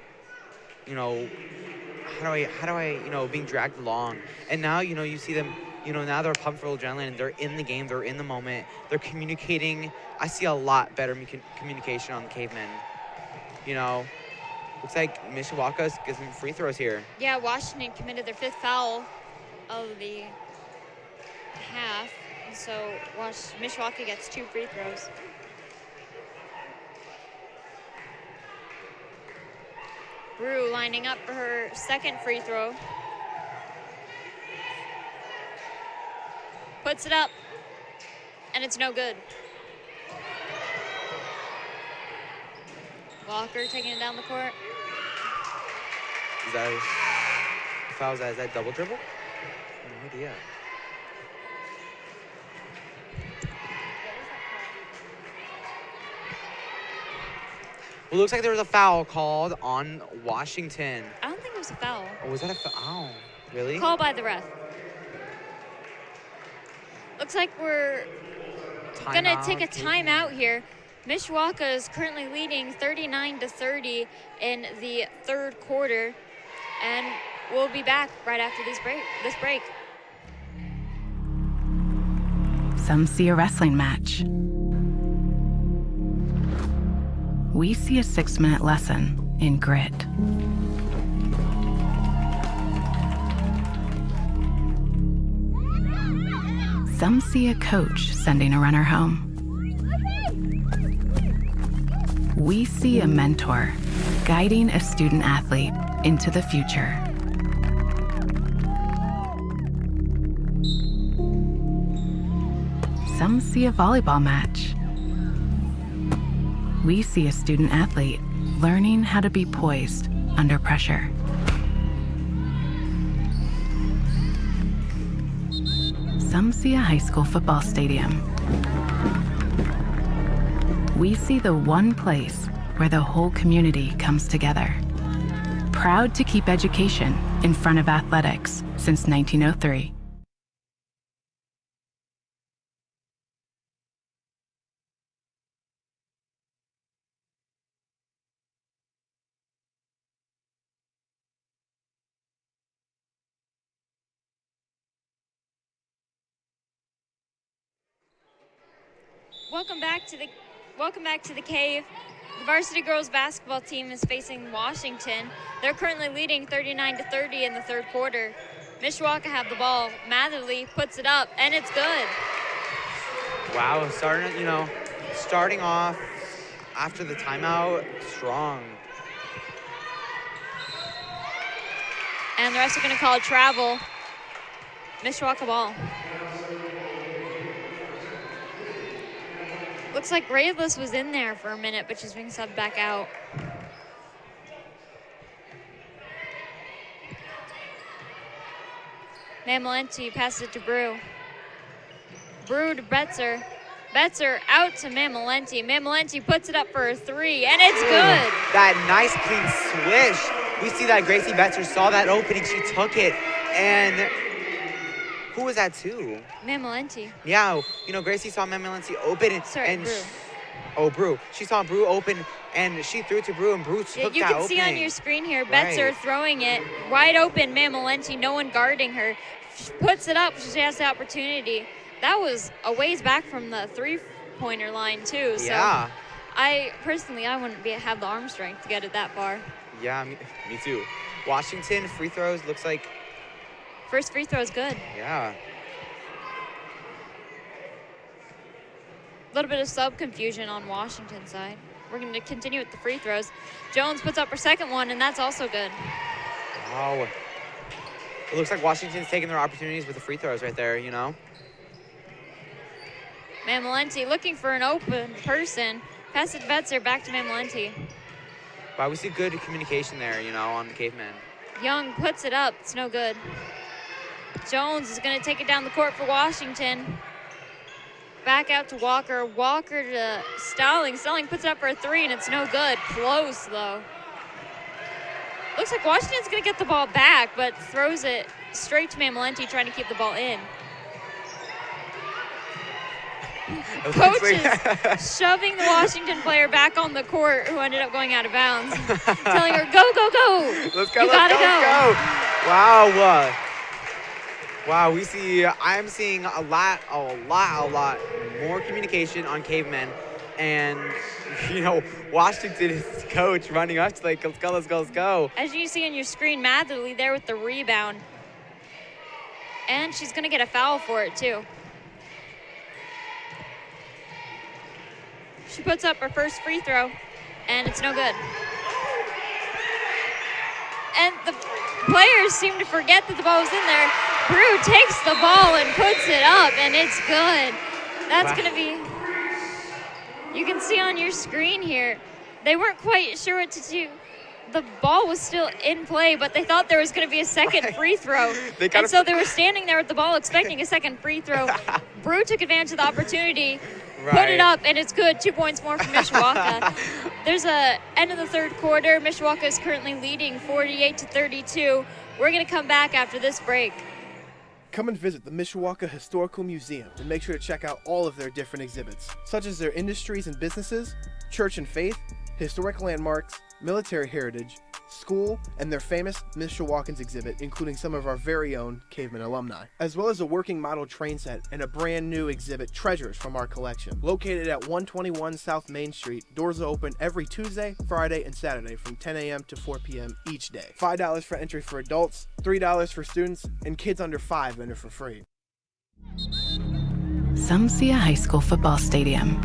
how do I, being dragged along. And now, you see them, now they're pumped for adrenaline, and they're in the game, they're in the moment, they're communicating. I see a lot better communication on the Cavemen. Looks like Mishawaka's getting free throws here. Yeah, Washington committed their 5th foul of the half, and so Mishawaka gets 2 free throws. Brew lining up for her 2nd free throw. Puts it up, and it's no good. Walker taking it down the court. Is that double dribble? No idea. Well, it looks like there was a foul called on Washington. I don't think it was a foul. Oh, was that a foul? Oh, really? Call by the ref. Looks like we're going to take a timeout here. Mishawaka is currently leading 39-30 in the 3rd quarter, and we'll be back right after this break. Some see a wrestling match. We see a 6-minute lesson in grit. Some see a coach sending a runner home. We see a mentor guiding a student athlete into the future. Some see a volleyball match. We see a student athlete learning how to be poised under pressure. Some see a high school football stadium. We see the one place where the whole community comes together. Proud to keep education in front of athletics since 1903. Welcome back to the cave. The varsity girls basketball team is facing Washington. They're currently leading 39-30 in the third quarter. Mishawaka have the ball. Matherly puts it up, and it's good. Wow, starting off after the timeout, strong. And the refs are going to call travel. Mishawaka ball. Looks like Grayless was in there for a minute, but she's being subbed back out. Mamalenti passes it to Brew. Brew to Betzer. Betzer out to Mamalenti. Mamalenti puts it up for a three, and it's good. That nice clean swish. We see that Gracie Betzer saw that opening. She took it, and who was that to? Mamalenti. Yeah, Gracie saw Mamalenti open. Brew. She saw Brew open, and she threw it to Brew, and Brew took that opening. You can see on your screen here, Betzer throwing it wide open. Mamalenti, no one guarding her. She puts it up. She has the opportunity. That was a ways back from the three-pointer line, too. So yeah. I wouldn't have the arm strength to get it that far. Yeah, me too. Washington, free throws, looks like. First free throw is good. Yeah. A little bit of sub-confusion on Washington's side. We're going to continue with the free throws. Jones puts up her second one, and that's also good. Wow. It looks like Washington's taking their opportunities with the free throws right there, Mamalenti looking for an open person. Pass it to Betzer, back to Mamalenti. Wow, we see good communication there, on the caveman. Young puts it up. It's no good. Jones is going to take it down the court for Washington. Back out to Walker. Walker to Stalling. Stalling puts it up for a three, and it's no good. Close, though. Looks like Washington's going to get the ball back, but throws it straight to Mamalenti, trying to keep the ball in. Coach is shoving the Washington player back on the court, who ended up going out of bounds, telling her, go, go, go. Let's go, you gotta go. Wow. Wow, I'm seeing a lot more communication on cavemen. And, Washington's coach running up to let's go. As you see on your screen, Matherly there with the rebound. And she's going to get a foul for it, too. She puts up her first free throw, and it's no good. And the players seem to forget that the ball was in there. Brew takes the ball and puts it up, and it's good. That's going to be... You can see on your screen here, they weren't quite sure what to do. The ball was still in play, but they thought there was going to be a second free throw. So they were standing there with the ball expecting a second free throw. Brew took advantage of the opportunity, put it up, and it's good. 2 points more for Mishawaka. There's a end of the third quarter. Mishawaka is currently leading 48-32. We're going to come back after this break. Come and visit the Mishawaka Historical Museum and make sure to check out all of their different exhibits, such as their industries and businesses, church and faith, historic landmarks, military heritage, school, and their famous Mishawakans exhibit, including some of our very own caveman alumni, as well as a working model train set and a brand new exhibit, Treasures from our collection. Located at 121 South Main Street, doors are open every Tuesday, Friday, and Saturday from 10 a.m. to 4 p.m. each day. $5 for entry for adults, $3 for students, and kids under 5 enter for free. Some see a high school football stadium.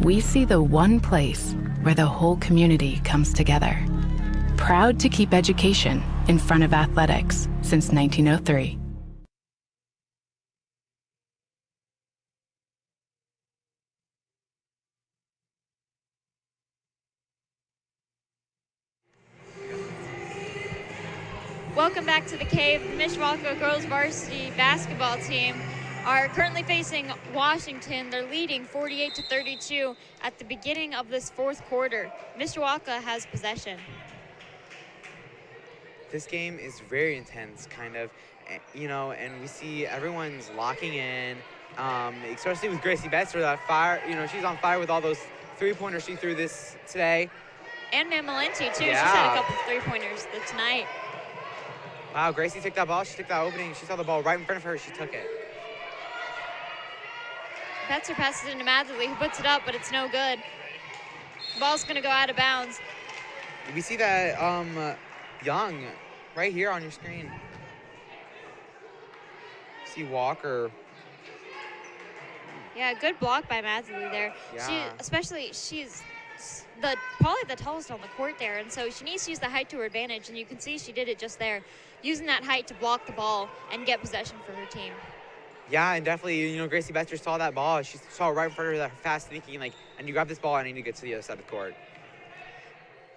We see the one place where the whole community comes together. Proud to keep education in front of athletics since 1903. Welcome back to the Cave. The Mishawaka girls varsity basketball team are currently facing Washington. They're leading 48-32 at the beginning of this fourth quarter. Mishawaka has possession. This game is very intense, kind of, you know, and we see everyone's locking in, especially with Gracie Betzer, that fire, you know, she's on fire with all those three-pointers she threw this today. And Mamalenti, too. Yeah. She's had a couple of three-pointers tonight. Wow, Gracie took that ball. She took that opening. She saw the ball right in front of her. She took it. Betzer passes it into Matherly, who puts it up, but it's no good. The ball's going to go out of bounds. We see that Young right here on your screen. See Walker. Yeah, good block by Matherly there. Yeah. She's probably the tallest on the court there, and so she needs to use the height to her advantage, and you can see she did it just there, using that height to block the ball and get possession for her team. Yeah, and definitely, you know, Gracie Betzer saw that ball. She saw it right in front of her, that fast thinking, like, I need to grab this ball, I need to get to the other side of the court.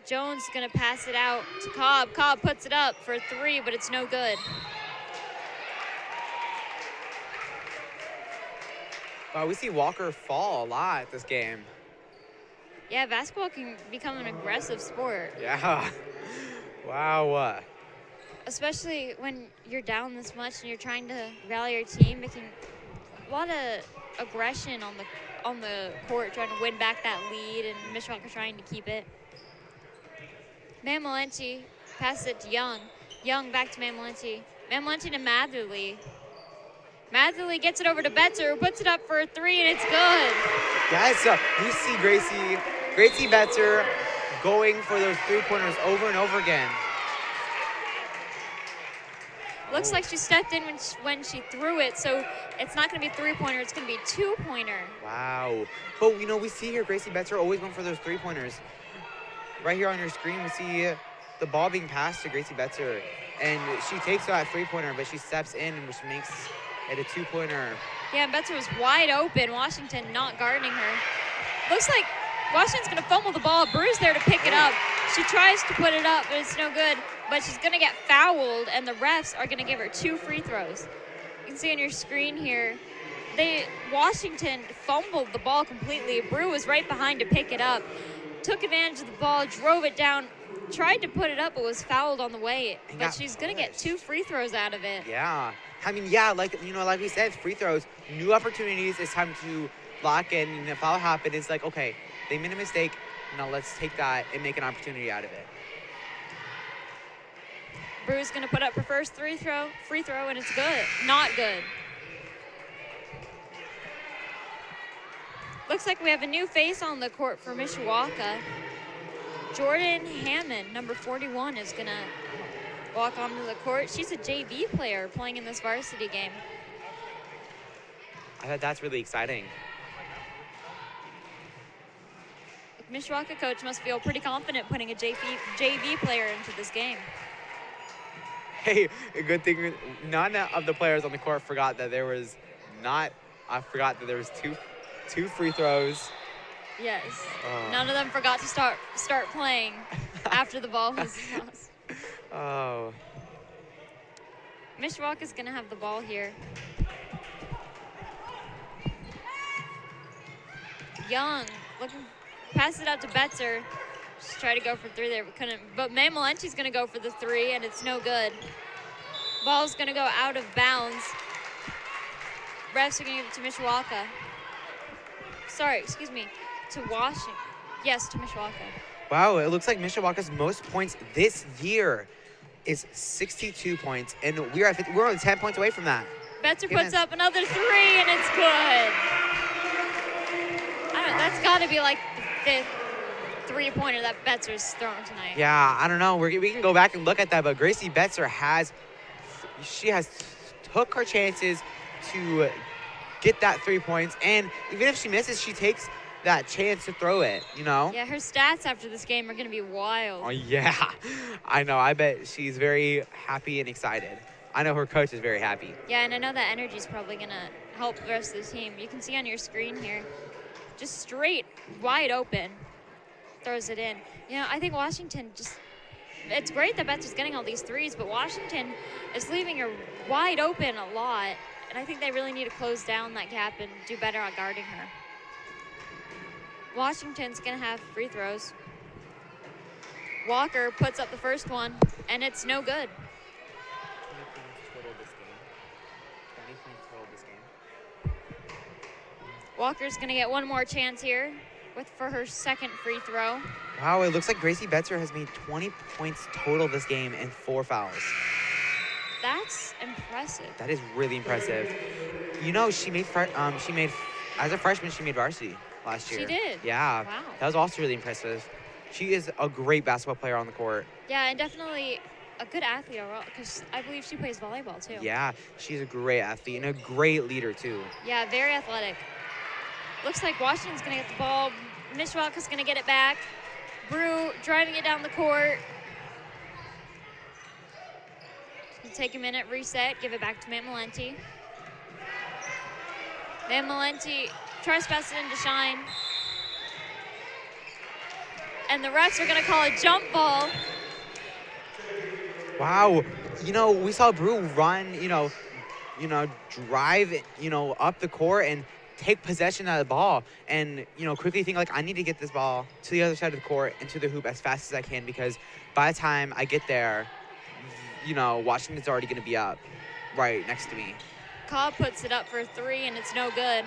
Jones is going to pass it out to Cobb. Cobb puts it up for a three, but it's no good. Wow, we see Walker fall a lot this game. Yeah, basketball can become an aggressive sport. Yeah. Wow. Especially when you're down this much and you're trying to rally your team. It can a lot of aggression on the court, trying to win back that lead, and Mishawaka trying to keep it. Mamalenti passes it to Young. Young back to Mamalenti. Mamalenti to Matherly. Matherly gets it over to Betzer, who puts it up for a three, and it's good. Yes, we see Gracie Betzer going for those three-pointers over and over again. Looks like she stepped in when she threw it, so it's not going to be a three-pointer, it's going to be a two-pointer. Wow. But, you know, we see here Gracie Betzer always going for those three-pointers. Right here on your screen, we see the ball being passed to Gracie Betzer, and she takes that three-pointer, but she steps in, which makes it a two-pointer. Yeah, and Betzer was wide open. Washington not guarding her. Looks like Washington's going to fumble the ball. Bruce there to pick it up. She tries to put it up, but it's no good. But she's going to get fouled, and the refs are going to give her 2 free throws. You can see on your screen here, Washington fumbled the ball completely. Brew was right behind to pick it up. Took advantage of the ball, drove it down, tried to put it up, but was fouled on the way. But she's going to get 2 free throws out of it. Yeah. I mean, yeah, like we said, free throws, new opportunities. It's time to lock in. And if foul happened, it's like, okay, they made a mistake. Now let's take that and make an opportunity out of it. Brew's going to put up her first free throw, and it's good. Not good. Looks like we have a new face on the court for Mishawaka. Jordan Hammond, number 41, is going to walk onto the court. She's a JV player playing in this varsity game. I thought that's really exciting. The Mishawaka coach must feel pretty confident putting a JV player into this game. Hey, a good thing none of the players on the court forgot that there was two free throws. Yes. None of them forgot to start playing after the ball was lost. Oh. Mishawaka's going to have the ball here. Young, pass it out to Betzer. Just try to go for 3 there, but couldn't. But Mamalenti's going to go for the 3, and it's no good. Ball's going to go out of bounds. Refs are going to give it to Mishawaka. Sorry, excuse me, to Washington. Yes, to Mishawaka. Wow, it looks like Mishawaka's most points this year is 62 points, and we're only 10 points away from that. Betzer puts up another 3, and it's good. That's got to be like the 5th three-pointer that Betzer's thrown tonight. Yeah, I don't know. We can go back and look at that, but Gracie Betzer has took her chances to get that 3 points, and even if she misses, she takes that chance to throw it, you know? Yeah, her stats after this game are going to be wild. Oh, yeah. I know. I bet she's very happy and excited. I know her coach is very happy. Yeah, and I know that energy is probably going to help the rest of the team. You can see on your screen here, just straight, wide open, throws it in. You know, I think Washington just it's great that Betts is getting all these threes, but Washington is leaving her wide open a lot. And I think they really need to close down that gap and do better on guarding her. Washington's going to have free throws. Walker puts up the first one, and it's no good. 20 points total this game. 20 points total this game. Walker's going to get one more chance here for her second free throw. Wow, it looks like Gracie Betzer has made 20 points total this game and 4 fouls. That's impressive. That is really impressive. You know, she made as a freshman, she made varsity last year. She did? Yeah. Wow. That was also really impressive. She is a great basketball player on the court. Yeah, and definitely a good athlete overall, because I believe she plays volleyball too. Yeah, she's a great athlete and a great leader too. Yeah, very athletic. Looks like Washington's going to get the ball. Mishawaka's going to get it back. Brew driving it down the court. Take a minute, reset, give it back to Matt Malenti. Matt Malenti tries to pass it into Shine. And the refs are going to call a jump ball. Wow. You know, we saw Brew run, drive, up the court and take possession of the ball and, quickly think like, I need to get this ball to the other side of the court and to the hoop as fast as I can, because by the time I get there, Washington's already going to be up right next to me. Cobb puts it up for 3, and it's no good.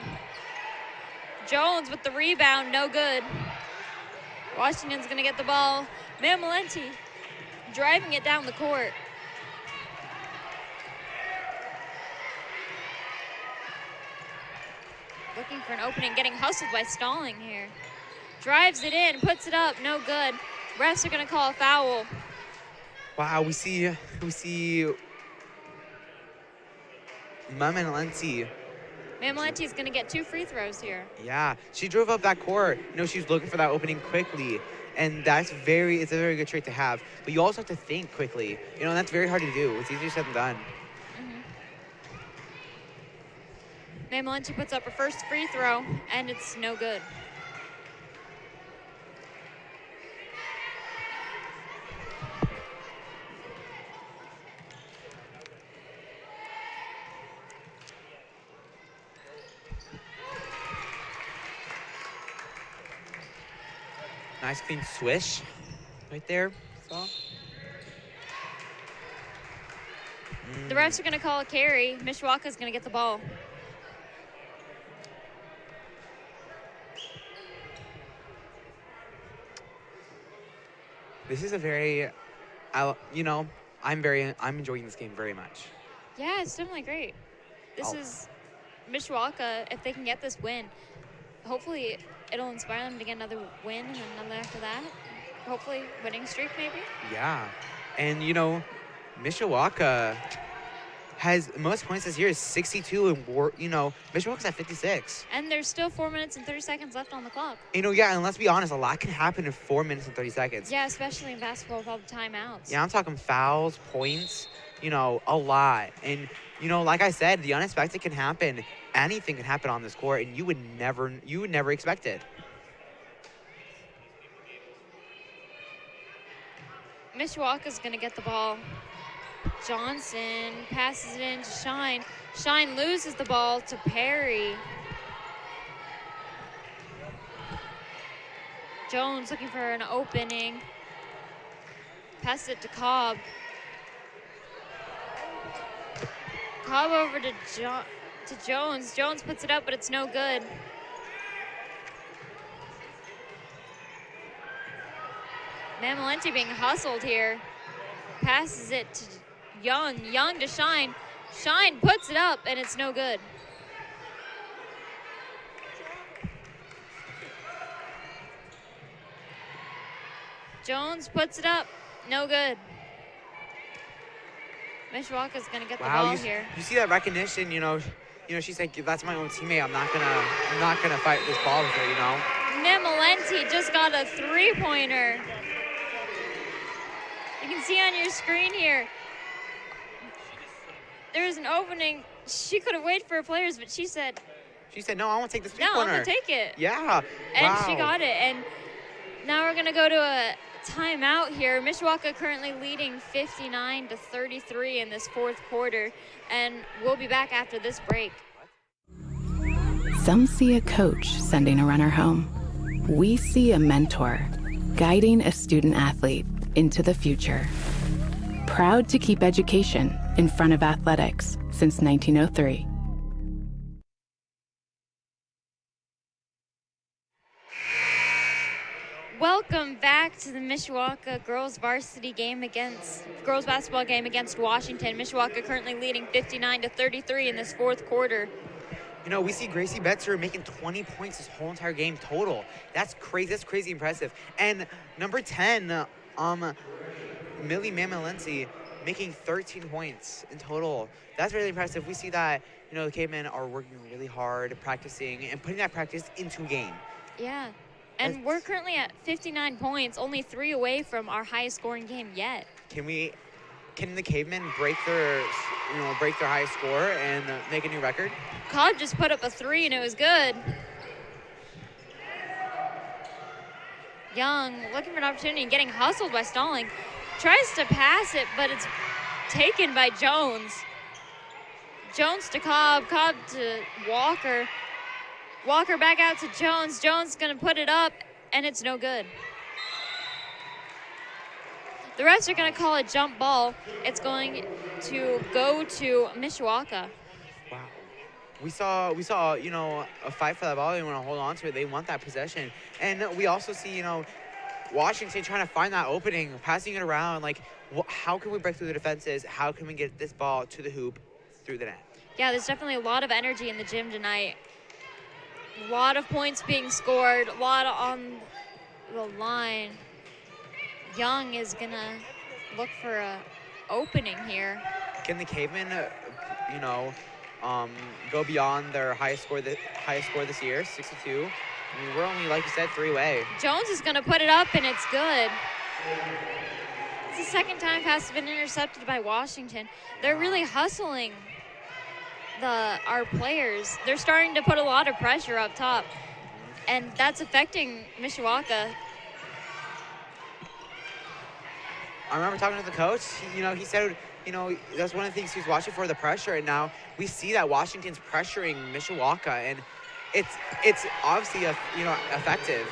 Jones with the rebound, no good. Washington's going to get the ball. Matt Malenti driving it down the court. Looking for an opening, getting hustled by Stalling here. Drives it in, puts it up, no good. Refs are going to call a foul. Wow, we see Matt Malenti. Matt Malenti is going to get 2 free throws here. Yeah, she drove up that court. She was looking for that opening quickly, and it's a very good trait to have. But you also have to think quickly. That's very hard to do. It's easier said than done. Matt Malenti puts up her first free throw, and it's no good. Nice clean swish right there. The refs are going to call a carry. Mishawaka's going to get the ball. This is a very, I'm enjoying this game very much. Yeah, it's definitely great. This is Mishawaka, if they can get this win, hopefully it'll inspire them to get another win and another after that. Hopefully winning streak maybe. Yeah, and Mishawaka has most points this year is 62, and Mishawaka's at 56. And there's still 4 minutes and 30 seconds left on the clock. Yeah, and let's be honest, a lot can happen in 4 minutes and 30 seconds. Yeah, especially in basketball with all the timeouts. Yeah, I'm talking fouls, points, a lot. And, like I said, the unexpected can happen. Anything can happen on this court, and you would never expect it. Mishawaka's going to get the ball. Johnson passes it in to Shine. Shine loses the ball to Perry. Jones looking for an opening. Passes it to Cobb. Cobb over to Jones. Jones puts it up, but it's no good. Matt Malenti being hustled here. Passes it to Young. Young to Shine. Shine puts it up, and it's no good. Jones puts it up. No good. Mishawaka's gonna get the ball here. You see that recognition, she's like, that's my own teammate. I'm not gonna fight this ball with her, Matt Malenti just got a 3-pointer. You can see on your screen here, there's an opening. She could have waited for her players, but she said, no, I want to take this 3-pointer. No, I'm gonna take it. Yeah. And wow. she got it. And now we're gonna go to a timeout here. Mishawaka currently leading 59-33 in this fourth quarter, and we'll be back after this break. Some see a coach sending a runner home. We see a mentor guiding a student athlete into the future. Proud to keep education in front of athletics since 1903. Welcome back to the Mishawaka girls basketball game against Washington. Mishawaka currently leading 59-33 in this fourth quarter. You know, we see Gracie Betzer making 20 points this whole entire game total. That's crazy. That's crazy impressive. And number 10, Millie Mamalensi making 13 points in total. That's really impressive. We see that, you know, the Cavemen are working really hard, practicing, and putting that practice into a game. Yeah. And we're currently at 59 points, only 3 away from our highest scoring game yet. Can the Cavemen break their highest score and make a new record? Cobb just put up a 3 and it was good. Young looking for an opportunity and getting hustled by Stalling. Tries to pass it, but it's taken by Jones. Jones to Cobb, Cobb to Walker. Walker back out to Jones. Jones gonna put it up, and it's no good. The refs are gonna call a jump ball. It's going to go to Mishawaka. Wow. We saw, you know, a fight for that ball. They want to hold on to it. They want that possession. And we also see, you know, Washington trying to find that opening, passing it around. Like, how can we break through the defenses? How can we get this ball to the hoop through the net? Yeah, there's definitely a lot of energy in the gym tonight. A lot of points being scored, a lot on the line. Young is gonna look for a opening here. Can the Cavemen, you know, go beyond their highest score this year, 62? I mean, we're only, like you said, 3 away. Jones is gonna put it up, and it's good. It's the second time pass has been intercepted by Washington. They're really hustling our players. They're starting to put a lot of pressure up top, and that's affecting Mishawaka. I remember talking to the coach. He said, you know, that's one of the things he was watching for, the pressure, and now we see that Washington's pressuring Mishawaka, and it's obviously effective.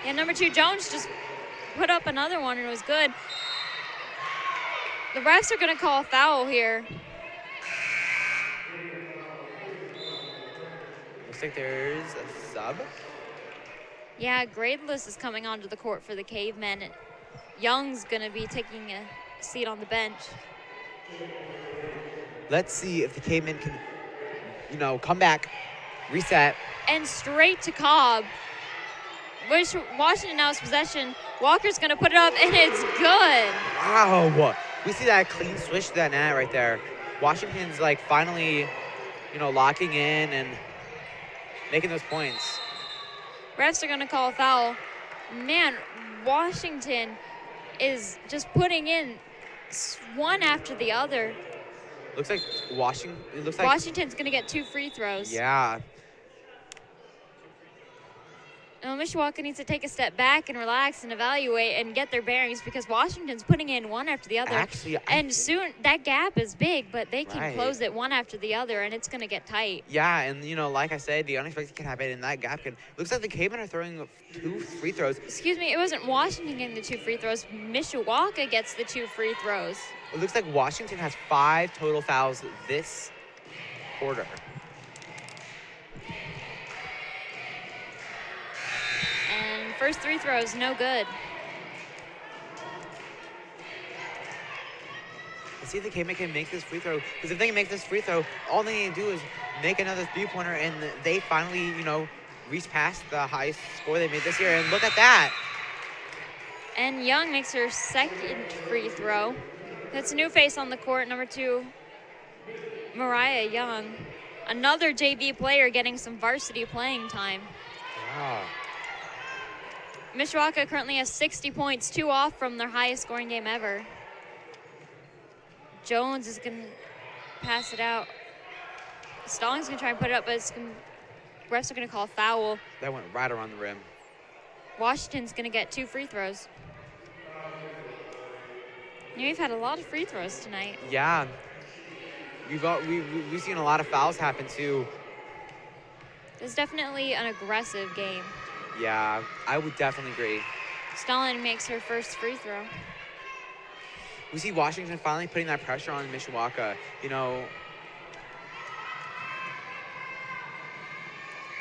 Yeah, number 2 Jones just put up another one, and it was good. The refs are going to call a foul here. Looks like there's a sub. Yeah, Gradeless is coming onto the court for the Cavemen. Young's going to be taking a seat on the bench. Let's see if the Cavemen can, you know, come back, reset. And straight to Cobb. Washington now has possession. Walker's going to put it up, and it's good. Wow. We see that clean switch to that net right there. Washington's, like, finally, you know, locking in and making those points. Refs are going to call a foul. Man, Washington is just putting in one after the other. Looks like Washington's going to get 2 free throws. Yeah. Now, Mishawaka needs to take a step back and relax and evaluate and get their bearings because Washington's putting in one after the other. Actually, soon that gap is big, but they can close it one after the other, and it's going to get tight. Yeah, and, you know, like I said, the unexpected can happen, and that gap can. Looks like the Cavemen are throwing 2 free throws. Excuse me, it wasn't Washington getting the 2 free throws. Mishawaka gets the 2 free throws. It looks like Washington has 5 total fouls this quarter. And first 3 throws, no good. Let's see if the Cavemen can make this free throw. Because if they can make this free throw, all they need to do is make another 3-pointer, and they finally, you know, reach past the highest score they made this year. And look at that. And Young makes her second free throw. That's a new face on the court, number 2, Mariah Young. Another JV player getting some varsity playing time. Wow. Mishawaka currently has 60 points, 2 off from their highest scoring game ever. Jones is going to pass it out. Stallings going to try and put it up, but refs are going to call a foul. That went right around the rim. Washington's going to get 2 free throws. We've had a lot of free throws tonight. Yeah. We've seen a lot of fouls happen too. It's definitely an aggressive game. Yeah, I would definitely agree. Stalin makes her first free throw. We see Washington finally putting that pressure on Mishawaka. You know,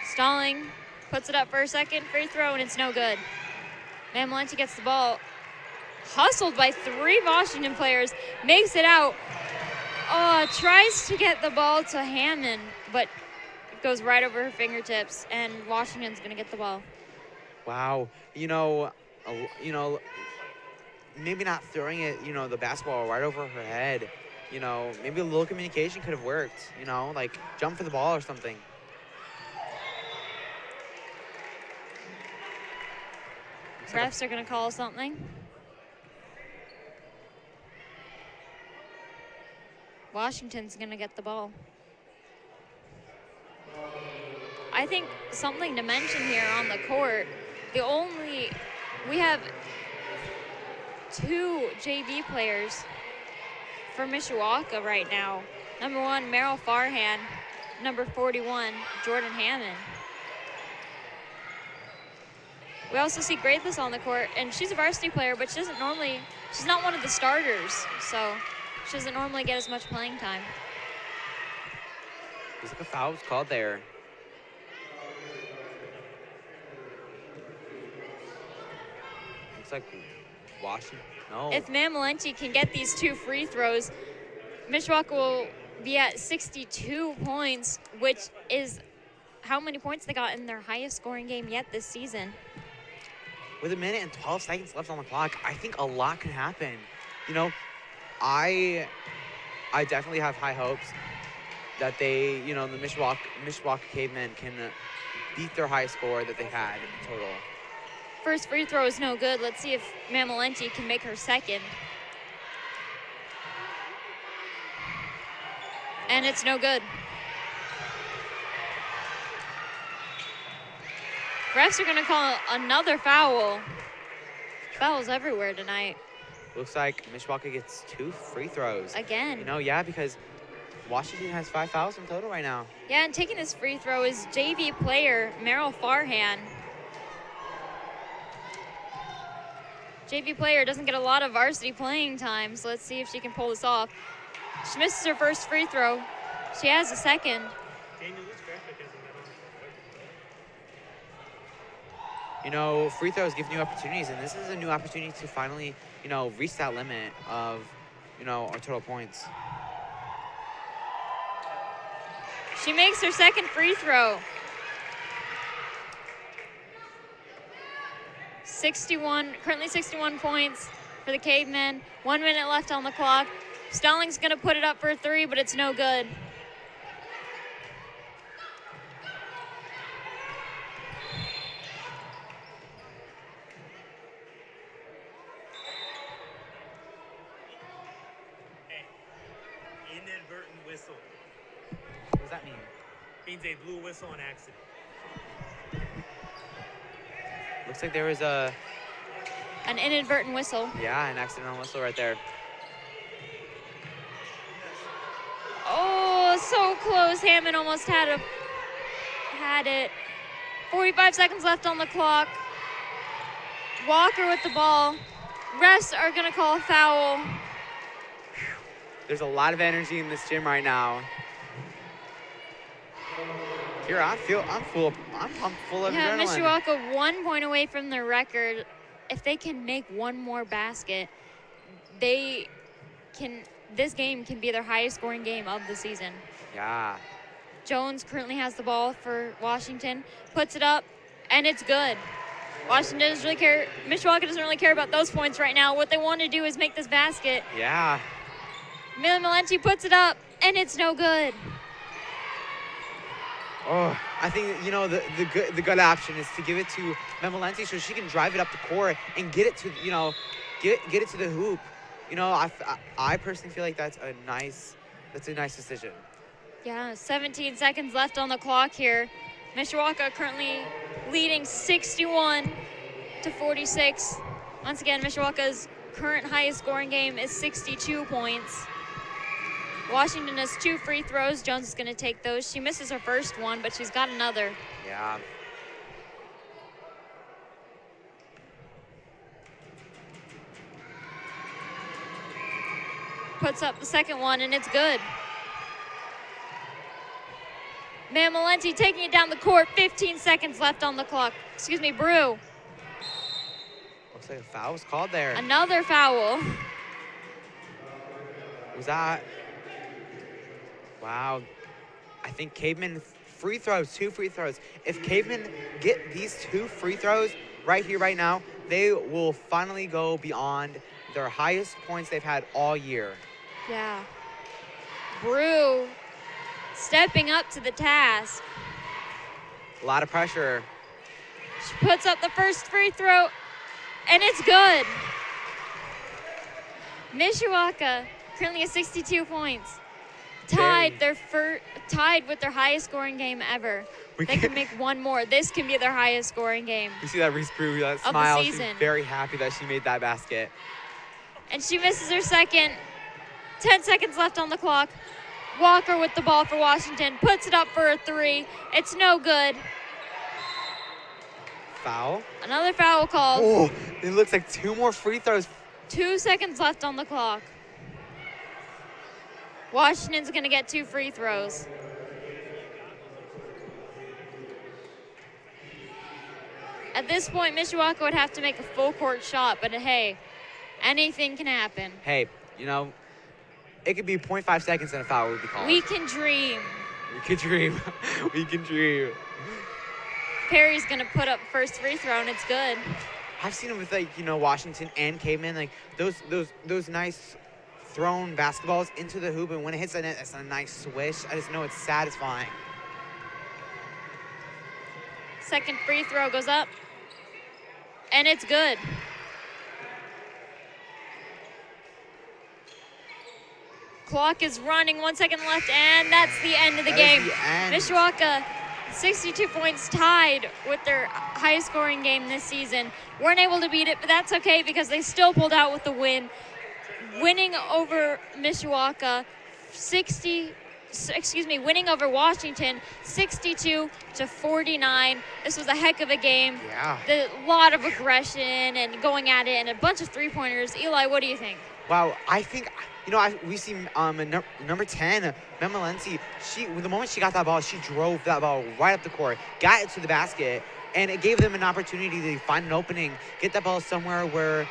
Stalling puts it up for a second free throw, and it's no good. Van Valenti gets the ball, hustled by 3 Washington players, makes it out. Oh, tries to get the ball to Hammond, but it goes right over her fingertips, and Washington's going to get the ball. wow. Maybe not throwing it, the basketball right over her head. Maybe a little communication could have worked. Like jump for the ball or something. Refs are going to call something. Washington's going to get the ball. I think something to mention here on the court, we have 2 JV players for Mishawaka right now. Number 1, Meryl Farhan. Number 41, Jordan Hammond. We also see Graceless on the court, and she's a varsity player, but she's not one of the starters, so she doesn't normally get as much playing time. Looks like a foul was called there. Looks like Washington. No. If Van Valenti can get these 2 free throws, Mishawaka will be at 62 points, which is how many points they got in their highest scoring game yet this season. With 1 minute and 12 seconds left on the clock, I think a lot can happen. I definitely have high hopes that they, the Mishawaka Cavemen can beat their high score that they had in total. First free throw is no good. Let's see if Van Valenti can make her second. And it's no good. Refs are going to call another foul. Fouls everywhere tonight. Looks like Mishawaka gets 2 free throws. Again. Yeah, because Washington has 5 fouls in total right now. Yeah, and taking this free throw is JV player Meryl Farhan. JV player doesn't get a lot of varsity playing time, so let's see if she can pull this off. She misses her first free throw. She has a second. Free throws give new opportunities, and this is a new opportunity to finally, reach that limit of, our total points. She makes her second free throw. currently 61 points for the Cavemen. 1 minute left on the clock. Stalling's gonna put it up for a 3, but it's no good. Inadvertent whistle. What does that mean? Means they blew a whistle on accident. Looks like there was An inadvertent whistle. an accidental whistle right there. Oh, so close. Hammond almost had it. 45 seconds left on the clock. Walker with the ball. Refs are gonna call a foul. There's a lot of energy in this gym right now. Here, I'm pumped full of Yeah, adrenaline. Mishawaka 1 point away from their record. If they can make one more basket, this game can be their highest scoring game of the season. Yeah. Jones currently has the ball for Washington, puts it up, and it's good. Washington doesn't really care. Mishawaka doesn't really care about those points right now. What they want to do is make this basket. Yeah. Van Valenti puts it up, and it's no good. Oh, I think the good option is to give it to Van Valenti so she can drive it up the court and get it to get it to the hoop. I personally feel like that's a nice decision. Yeah, 17 seconds left on the clock here. Mishawaka currently leading 61-46. Once again, Mishawaka's current highest scoring game is 62 points. Washington has 2 free throws. Jones is going to take those. She misses her first one, but she's got another. Yeah. Puts up the second one, and it's good. Mammolenti taking it down the court. 15 seconds left on the clock. Excuse me, Brew. Looks like a foul was called there. Another foul. Was that? Wow. I think Caveman free throws, 2 free throws. If Caveman get these 2 free throws right here, right now, they will finally go beyond their highest points they've had all year. Yeah. Brew stepping up to the task. A lot of pressure. She puts up the first free throw, and it's good. Mishawaka currently has 62 points. Tied with their highest scoring game ever. They can make one more. This can be their highest scoring game. You see that Reese Brew, that of the smile. She's season. very happy that she made that basket. And she misses her second. 10 seconds left on the clock. Walker with the ball for Washington. Puts it up for a 3. It's no good. Foul. Another foul called. Oh, it looks like 2 more free throws. 2 seconds left on the clock. Washington's going to get 2 free throws. At this point, Mishawaka would have to make a full court shot, but hey, anything can happen. Hey, you know, it could be 0.5 seconds and a foul would be called. We can dream. We can dream. We can dream. Perry's going to put up first free throw, and it's good. I've seen it with, like, you know, Washington and Caveman, like those nice thrown basketballs into the hoop, and when it hits the net, it's a nice swish. I just know it's satisfying. Second free throw goes up, and it's good. Clock is running, 1 second left, and that's the end of the game. Mishawaka, 62 points, tied with their highest scoring game this season. Weren't able to beat it, but that's okay because they still pulled out with the win. Winning over Mishawaka, winning over Washington, 62-49. This was a heck of a game. Yeah. A lot of aggression and going at it and a bunch of three-pointers. Eli, what do you think? Wow, I think, you know, we see number 10, Mammolenti, the moment she got that ball, she drove that ball right up the court, got it to the basket, and it gave them an opportunity to find an opening, get that ball somewhere where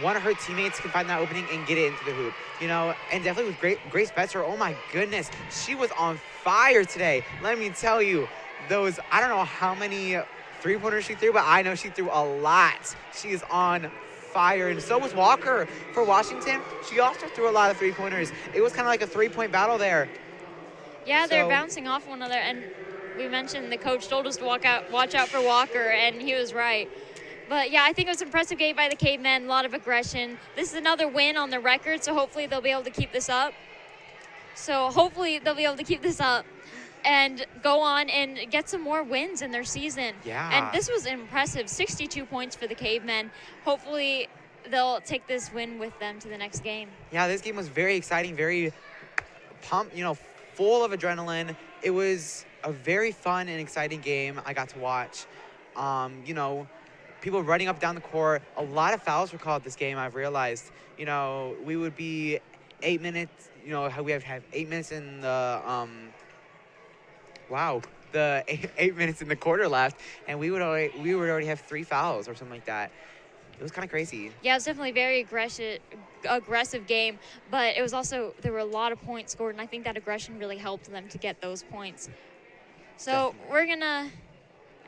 one of her teammates can find that opening and get it into the hoop. You know, and definitely with Grace Betzer, oh my goodness, she was on fire today. Let me tell you, those, I don't know how many three-pointers she threw, but I know she threw a lot. She is on fire, and so was Walker for Washington. She also threw a lot of three-pointers. It was kind of like a three-point battle there. Yeah, they're bouncing off one another, and we mentioned the coach told us to watch out for Walker, and he was right. But yeah, I think it was an impressive game by the Cavemen, a lot of aggression. This is another win on the record, so hopefully they'll be able to keep this up. And go on and get some more wins in their season. Yeah. And this was impressive, 62 points for the Cavemen. Hopefully they'll take this win with them to the next game. Yeah, this game was very exciting, very pumped, you know, full of adrenaline. It was a very fun and exciting game I got to watch. You know, people running up down the court. A lot of fouls were called this game, I've realized. You know, we would be 8 minutes, you know, we have 8 minutes in the, the 8 minutes in the quarter left, and we would already have 3 fouls or something like that. It was kind of crazy. Yeah, it was definitely a very aggressive game, but it was also, there were a lot of points scored, and I think that aggression really helped them to get those points. So we're going to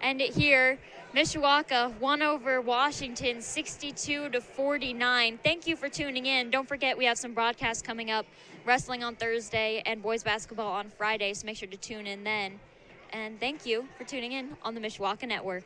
end it here. Mishawaka won over Washington 62-49. Thank you for tuning in. Don't forget we have some broadcasts coming up, wrestling on Thursday and boys basketball on Friday, so make sure to tune in then. And thank you for tuning in on the Mishawaka Network.